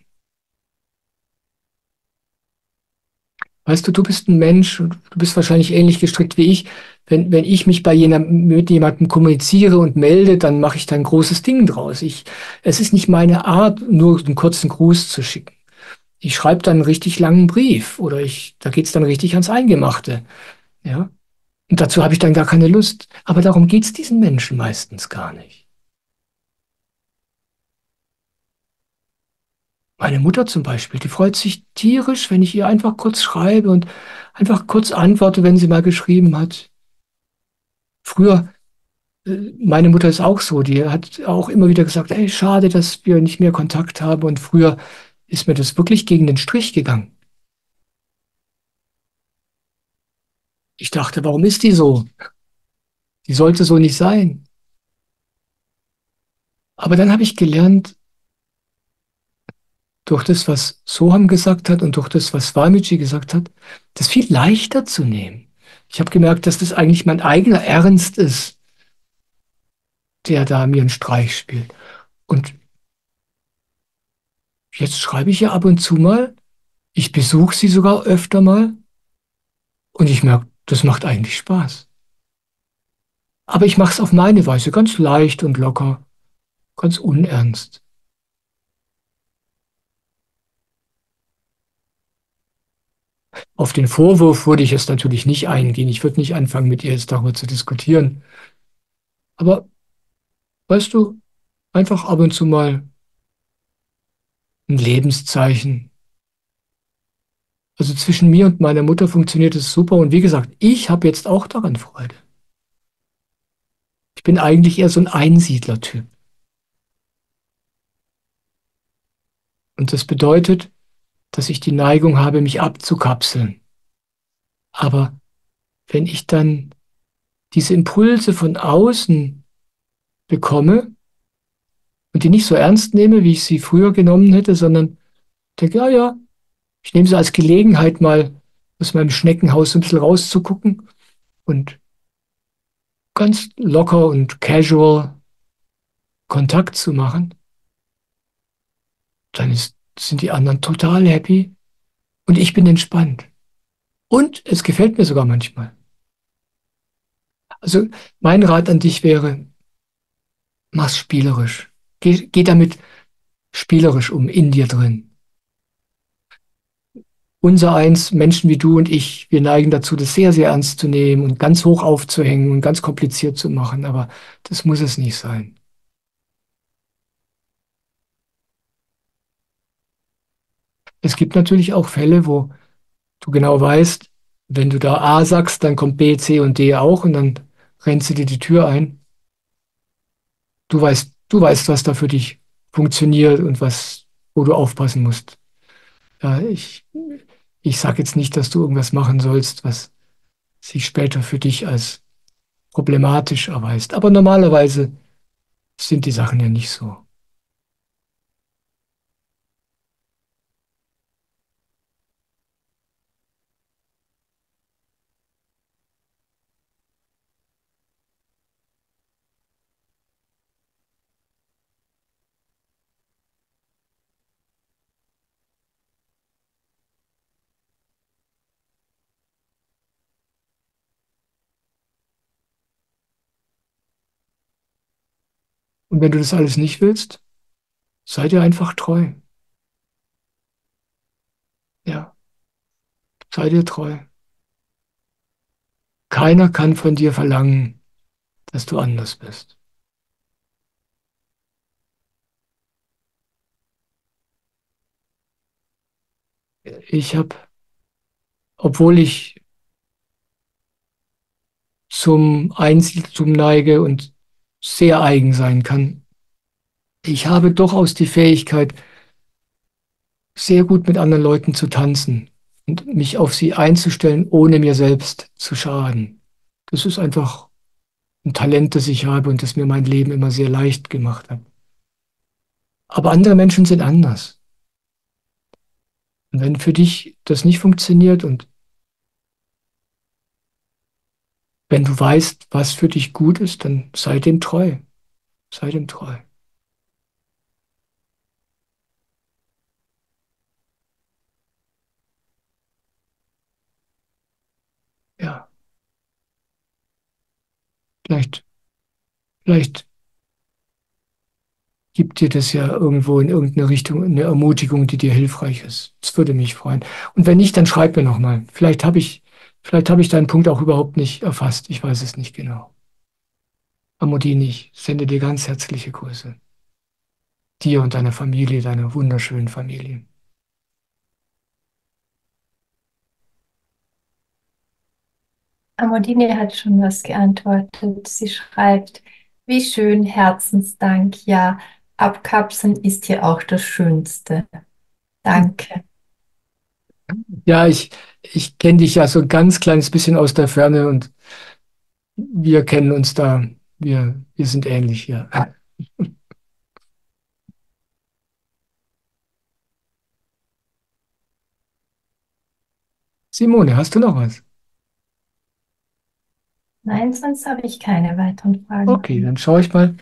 [SPEAKER 1] Weißt du, du bist ein Mensch und du bist wahrscheinlich ähnlich gestrickt wie ich. Wenn ich mich mit jemandem kommuniziere und melde, dann mache ich da ein großes Ding draus. Es ist nicht meine Art, nur einen kurzen Gruß zu schicken. Ich schreibe dann einen richtig langen Brief oder da geht es dann richtig ans Eingemachte. Ja? Und dazu habe ich dann gar keine Lust. Aber darum geht es diesen Menschen meistens gar nicht. Meine Mutter zum Beispiel, die freut sich tierisch, wenn ich ihr einfach kurz schreibe und einfach kurz antworte, wenn sie mal geschrieben hat. Früher, meine Mutter ist auch so, die hat auch immer wieder gesagt, ey, schade, dass wir nicht mehr Kontakt haben. Und früher ist mir das wirklich gegen den Strich gegangen. Ich dachte, warum ist die so? Die sollte so nicht sein. Aber dann habe ich gelernt, durch das, was Soham gesagt hat und durch das, was Swamiji gesagt hat, das viel leichter zu nehmen. Ich habe gemerkt, dass das eigentlich mein eigener Ernst ist, der da mir einen Streich spielt. Und jetzt schreibe ich ja ab und zu mal, ich besuche sie sogar öfter mal und ich merke, das macht eigentlich Spaß. Aber ich mache es auf meine Weise, ganz leicht und locker, ganz unernst. Auf den Vorwurf würde ich jetzt natürlich nicht eingehen. Ich würde nicht anfangen, mit ihr jetzt darüber zu diskutieren. Aber weißt du, einfach ab und zu mal ein Lebenszeichen. Also zwischen mir und meiner Mutter funktioniert es super. Und wie gesagt, ich habe jetzt auch daran Freude. Ich bin eigentlich eher so ein Einsiedler-Typ. Und das bedeutet, dass ich die Neigung habe, mich abzukapseln. Aber wenn ich dann diese Impulse von außen bekomme und die nicht so ernst nehme, wie ich sie früher genommen hätte, sondern denke, ja, ja, ich nehme sie als Gelegenheit mal aus meinem Schneckenhaus so ein bisschen rauszugucken und ganz locker und casual Kontakt zu machen, dann sind die anderen total happy und ich bin entspannt. Und es gefällt mir sogar manchmal. Also mein Rat an dich wäre, mach's spielerisch. Geh damit spielerisch um, in dir drin. Unser eins, Menschen wie du und ich, wir neigen dazu, das sehr, sehr ernst zu nehmen und ganz hoch aufzuhängen und ganz kompliziert zu machen, aber das muss es nicht sein. Es gibt natürlich auch Fälle, wo du genau weißt, wenn du da A sagst, dann kommt B, C und D auch und dann rennst du dir die Tür ein. Du weißt, was da für dich funktioniert und was, wo du aufpassen musst. Ja, ich sage jetzt nicht, dass du irgendwas machen sollst, was sich später für dich als problematisch erweist. Aber normalerweise sind die Sachen ja nicht so. Und wenn du das alles nicht willst, sei dir einfach treu. Ja, sei dir treu. Keiner kann von dir verlangen, dass du anders bist. Ich habe, obwohl ich zum Einzeltum neige und sehr eigen sein kann, ich habe durchaus die Fähigkeit, sehr gut mit anderen Leuten zu tanzen und mich auf sie einzustellen, ohne mir selbst zu schaden. Das ist einfach ein Talent, das ich habe und das mir mein Leben immer sehr leicht gemacht hat. Aber andere Menschen sind anders. Und wenn für dich das nicht funktioniert und wenn du weißt, was für dich gut ist, dann sei dem treu. Sei dem treu. Ja, vielleicht, vielleicht gibt dir das ja irgendwo in irgendeine Richtung eine Ermutigung, die dir hilfreich ist. Das würde mich freuen. Und wenn nicht, dann schreib mir nochmal. Vielleicht habe ich deinen Punkt auch überhaupt nicht erfasst. Ich weiß es nicht genau. Amodini, ich sende dir ganz herzliche Grüße. Dir und deiner Familie, deiner wunderschönen Familie.
[SPEAKER 2] Amodine hat schon was geantwortet. Sie schreibt, wie schön, Herzensdank. Ja, abkapseln ist hier auch das Schönste. Danke.
[SPEAKER 1] Ja, ich kenne dich ja so ein ganz kleines bisschen aus der Ferne und wir kennen uns da. Wir sind ähnlich, ja. Simone, hast du noch was?
[SPEAKER 2] Nein, sonst habe ich keine weiteren
[SPEAKER 1] Okay,
[SPEAKER 2] Fragen.
[SPEAKER 1] dann schaue ich mal,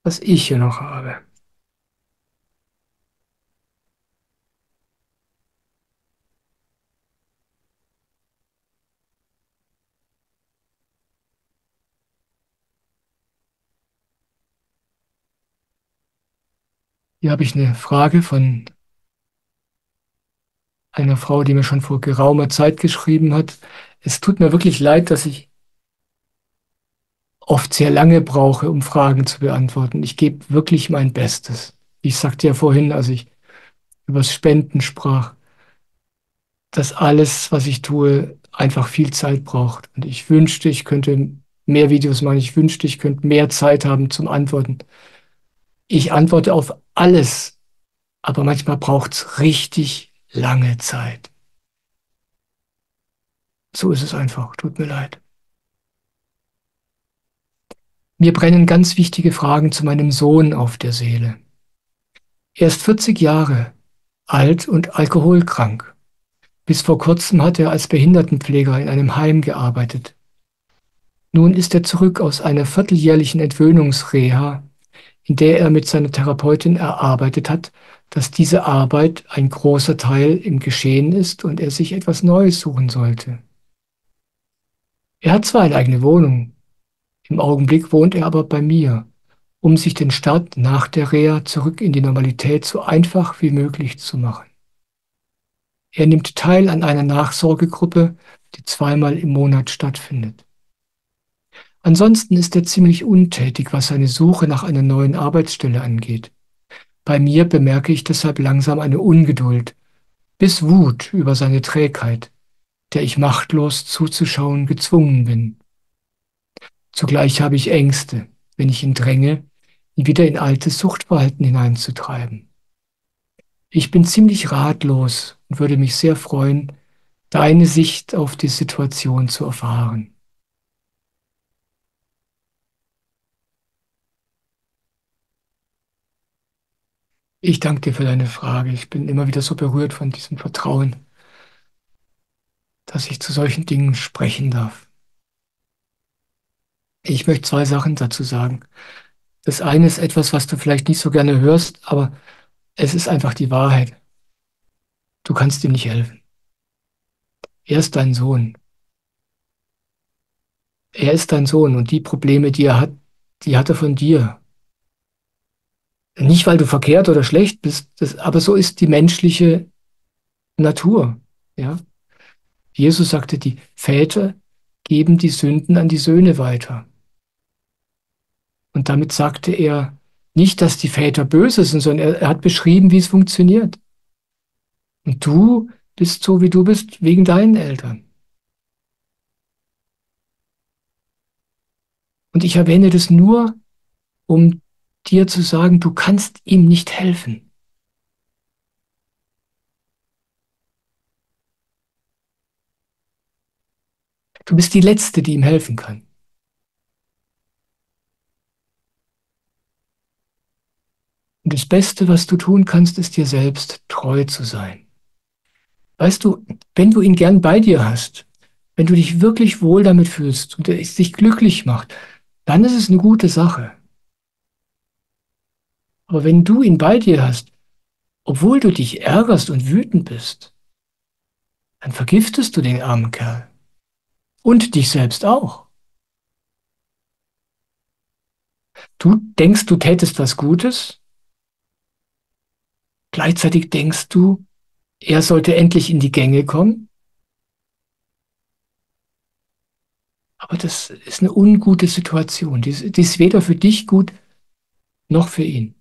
[SPEAKER 1] was ich hier noch habe. Hier habe ich eine Frage von einer Frau, die mir schon vor geraumer Zeit geschrieben hat. Es tut mir wirklich leid, dass ich oft sehr lange brauche, um Fragen zu beantworten. Ich gebe wirklich mein Bestes. Ich sagte ja vorhin, als ich über das Spenden sprach, dass alles, was ich tue, einfach viel Zeit braucht. Und ich wünschte, ich könnte mehr Videos machen. Ich wünschte, ich könnte mehr Zeit haben zum Antworten. Ich antworte auf alles, aber manchmal braucht es richtig lange Zeit. So ist es einfach. Tut mir leid. Mir brennen ganz wichtige Fragen zu meinem Sohn auf der Seele. Er ist 40 Jahre alt und alkoholkrank. Bis vor kurzem hat er als Behindertenpfleger in einem Heim gearbeitet. Nun ist er zurück aus einer vierteljährlichen Entwöhnungsreha, in der er mit seiner Therapeutin erarbeitet hat, dass diese Arbeit ein großer Teil im Geschehen ist und er sich etwas Neues suchen sollte. Er hat zwar eine eigene Wohnung, im Augenblick wohnt er aber bei mir, um sich den Start nach der Reha zurück in die Normalität so einfach wie möglich zu machen. Er nimmt teil an einer Nachsorgegruppe, die zweimal im Monat stattfindet. Ansonsten ist er ziemlich untätig, was seine Suche nach einer neuen Arbeitsstelle angeht. Bei mir bemerke ich deshalb langsam eine Ungeduld, bis Wut über seine Trägheit, der ich machtlos zuzuschauen gezwungen bin. Zugleich habe ich Ängste, wenn ich ihn dränge, ihn wieder in altes Suchtverhalten hineinzutreiben. Ich bin ziemlich ratlos und würde mich sehr freuen, deine Sicht auf die Situation zu erfahren. Ich danke dir für deine Frage. Ich bin immer wieder so berührt von diesem Vertrauen, dass ich zu solchen Dingen sprechen darf. Ich möchte zwei Sachen dazu sagen. Das eine ist etwas, was du vielleicht nicht so gerne hörst, aber es ist einfach die Wahrheit. Du kannst ihm nicht helfen. Er ist dein Sohn. Er ist dein Sohn und die Probleme, die er hat, die hat er von dir. Nicht, weil du verkehrt oder schlecht bist, aber so ist die menschliche Natur. Ja? Jesus sagte, die Väter geben die Sünden an die Söhne weiter. Und damit sagte er nicht, dass die Väter böse sind, sondern er hat beschrieben, wie es funktioniert. Und du bist so, wie du bist, wegen deinen Eltern. Und ich erwähne das nur, um dir zu sagen, du kannst ihm nicht helfen. Du bist die Letzte, die ihm helfen kann. Und das Beste, was du tun kannst, ist dir selbst treu zu sein. Weißt du, wenn du ihn gern bei dir hast, wenn du dich wirklich wohl damit fühlst und es dich glücklich macht, dann ist es eine gute Sache. Aber wenn du ihn bei dir hast, obwohl du dich ärgerst und wütend bist, dann vergiftest du den armen Kerl. Und dich selbst auch. Du denkst, du tätest was Gutes, gleichzeitig denkst du, er sollte endlich in die Gänge kommen, aber das ist eine ungute Situation. Die ist weder für dich gut noch für ihn.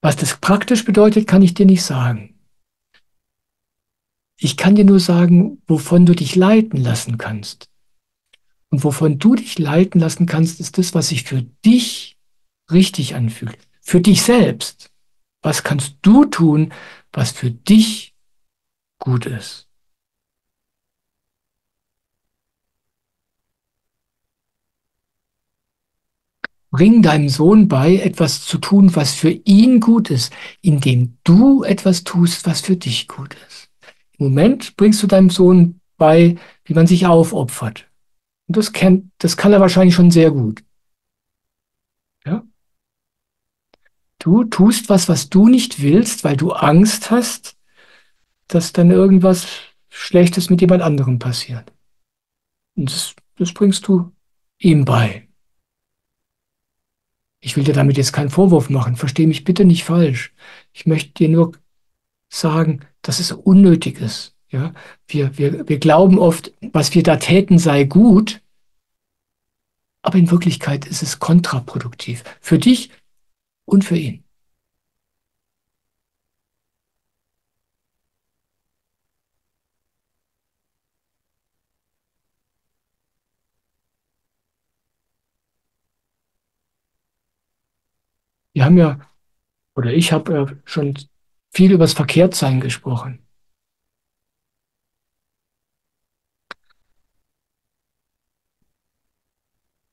[SPEAKER 1] Was das praktisch bedeutet, kann ich dir nicht sagen. Ich kann dir nur sagen, wovon du dich leiten lassen kannst. Und wovon du dich leiten lassen kannst, ist das, was sich für dich richtig anfühlt. Für dich selbst. Was kannst du tun, was für dich gut ist? Bring deinem Sohn bei, etwas zu tun, was für ihn gut ist, indem du etwas tust, was für dich gut ist. Im Moment bringst du deinem Sohn bei, wie man sich aufopfert. Und das kann er wahrscheinlich schon sehr gut. Ja? Du tust was, was du nicht willst, weil du Angst hast, dass dann irgendwas Schlechtes mit jemand anderem passiert. Und das bringst du ihm bei. Ich will dir damit jetzt keinen Vorwurf machen. Versteh mich bitte nicht falsch. Ich möchte dir nur sagen, dass es unnötig ist. Ja? Wir glauben oft, was wir da täten, sei gut, aber in Wirklichkeit ist es kontraproduktiv. Für dich und für ihn. Wir haben ja, oder ich habe ja schon viel über das Verkehrtsein gesprochen.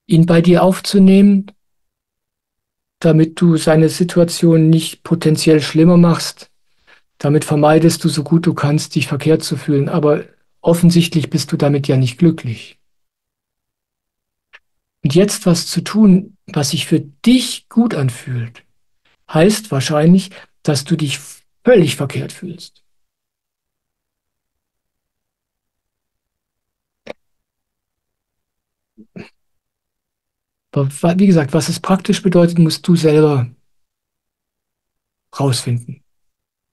[SPEAKER 1] Ihn bei dir aufzunehmen, damit du seine Situation nicht potenziell schlimmer machst. Damit vermeidest du so gut du kannst, dich verkehrt zu fühlen. Aber offensichtlich bist du damit ja nicht glücklich. Und jetzt was zu tun, was sich für dich gut anfühlt, heißt wahrscheinlich, dass du dich völlig verkehrt fühlst. Aber wie gesagt, was es praktisch bedeutet, musst du selber rausfinden.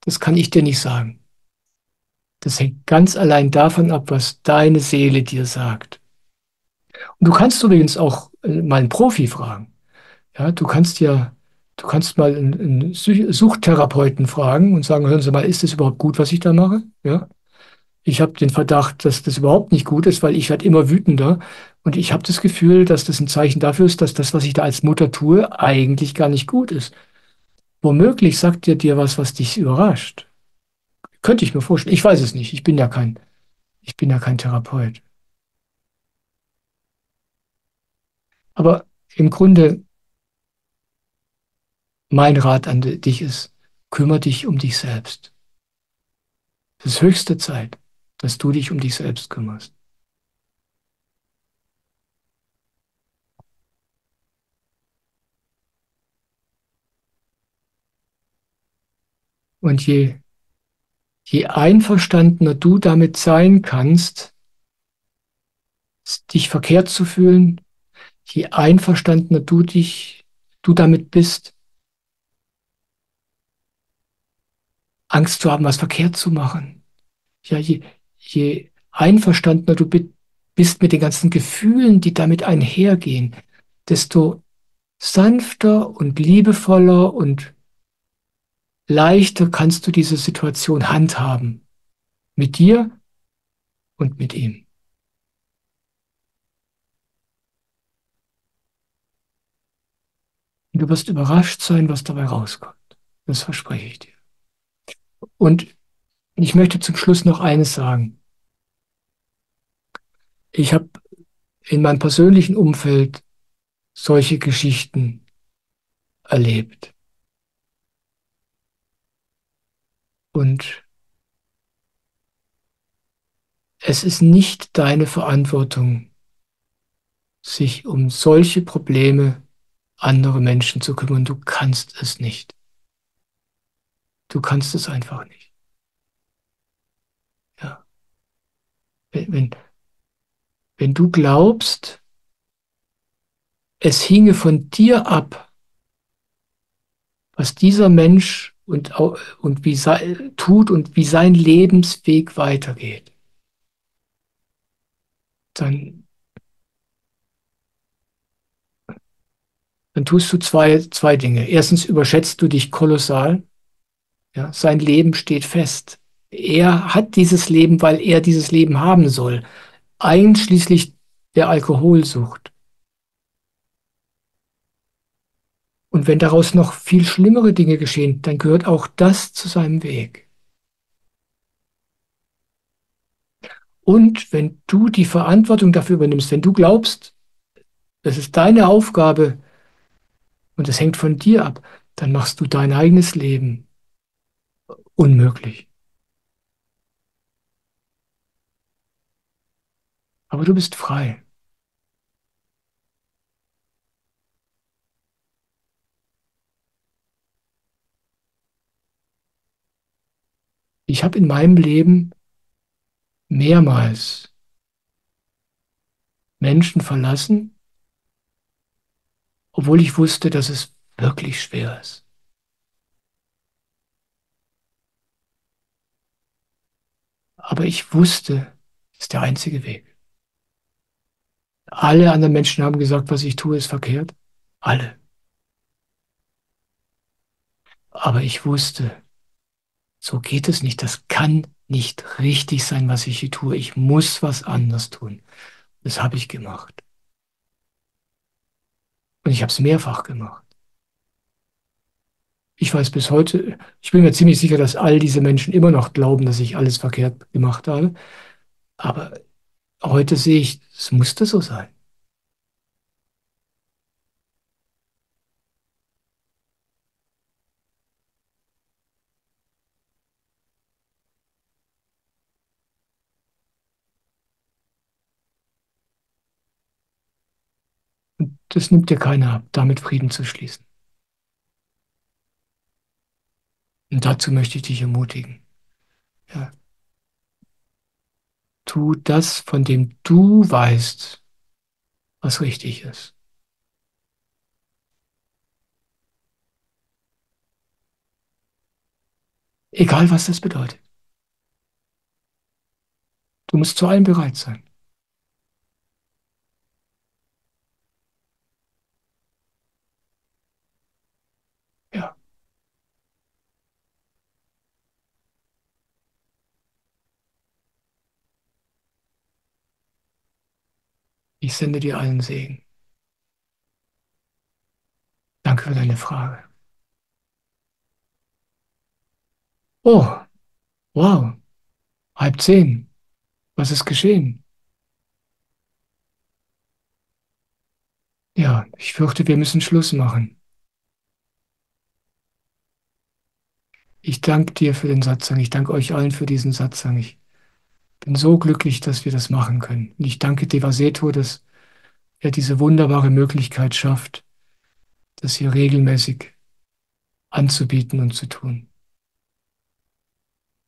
[SPEAKER 1] Das kann ich dir nicht sagen. Das hängt ganz allein davon ab, was deine Seele dir sagt. Und du kannst übrigens auch mal einen Profi fragen. Ja, du kannst mal einen Suchttherapeuten fragen und sagen, hören Sie mal, ist das überhaupt gut, was ich da mache? Ja, ich habe den Verdacht, dass das überhaupt nicht gut ist, weil ich werde immer wütender und ich habe das Gefühl, dass das ein Zeichen dafür ist, dass das, was ich da als Mutter tue, eigentlich gar nicht gut ist. Womöglich sagt er dir was, was dich überrascht. Könnte ich mir vorstellen. Ich weiß es nicht. Ich bin ja kein Therapeut. Aber im Grunde, mein Rat an dich ist, kümmere dich um dich selbst. Es ist höchste Zeit, dass du dich um dich selbst kümmerst. Und je einverstandener du damit sein kannst, dich verkehrt zu fühlen, je einverstandener du damit bist, Angst zu haben, was verkehrt zu machen. Ja, je einverstandener bist mit den ganzen Gefühlen, die damit einhergehen, desto sanfter und liebevoller und leichter kannst du diese Situation handhaben. Mit dir und mit ihm. Und du wirst überrascht sein, was dabei rauskommt. Das verspreche ich dir. Und ich möchte zum Schluss noch eines sagen. Ich habe in meinem persönlichen Umfeld solche Geschichten erlebt. Und es ist nicht deine Verantwortung, sich um solche Probleme anderer Menschen zu kümmern. Du kannst es nicht. Du kannst es einfach nicht. Ja. Wenn, wenn du glaubst, es hinge von dir ab, was dieser Mensch und tut und wie sein Lebensweg weitergeht, dann, dann tust du zwei Dinge. Erstens überschätzt du dich kolossal. Ja, sein Leben steht fest. Er hat dieses Leben, weil er dieses Leben haben soll, einschließlich der Alkoholsucht. Und wenn daraus noch viel schlimmere Dinge geschehen, dann gehört auch das zu seinem Weg. Und wenn du die Verantwortung dafür übernimmst, wenn du glaubst, es ist deine Aufgabe, und es hängt von dir ab, dann machst du dein eigenes Leben unmöglich. Aber du bist frei. Ich habe in meinem Leben mehrmals Menschen verlassen, obwohl ich wusste, dass es wirklich schwer ist. Aber ich wusste, es ist der einzige Weg. Alle anderen Menschen haben gesagt, was ich tue, ist verkehrt. Alle. Aber ich wusste, so geht es nicht. Das kann nicht richtig sein, was ich hier tue. Ich muss was anderes tun. Das habe ich gemacht. Und ich habe es mehrfach gemacht. Ich weiß bis heute, ich bin mir ziemlich sicher, dass all diese Menschen immer noch glauben, dass ich alles verkehrt gemacht habe. Aber heute sehe ich, es musste so sein. Und das nimmt dir keiner ab, damit Frieden zu schließen. Und dazu möchte ich dich ermutigen. Ja, tu das, von dem du weißt, was richtig ist. Egal, was das bedeutet. Du musst zu allem bereit sein. Ja, ich sende dir allen Segen. Danke für deine Frage. Oh, wow, 9:30. Was ist geschehen? Ja, ich fürchte, wir müssen Schluss machen. Ich danke dir für den Satzang. Ich danke euch allen für diesen Satzang. Ich bin so glücklich, dass wir das machen können. Und ich danke Devaseto, dass er diese wunderbare Möglichkeit schafft, das hier regelmäßig anzubieten und zu tun.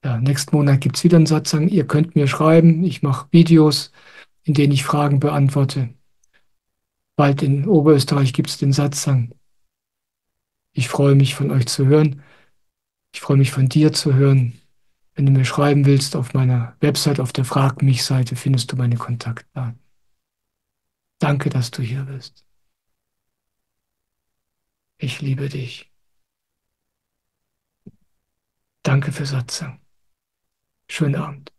[SPEAKER 1] Ja, nächsten Monat gibt es wieder einen Satzang. Ihr könnt mir schreiben. Ich mache Videos, in denen ich Fragen beantworte. Bald in Oberösterreich gibt es den Satzang. Ich freue mich, von euch zu hören. Ich freue mich, von dir zu hören. Wenn du mir schreiben willst, auf meiner Website, auf der Frag mich-Seite findest du meine Kontaktdaten. Danke, dass du hier bist. Ich liebe dich. Danke für Satzang. Schönen Abend.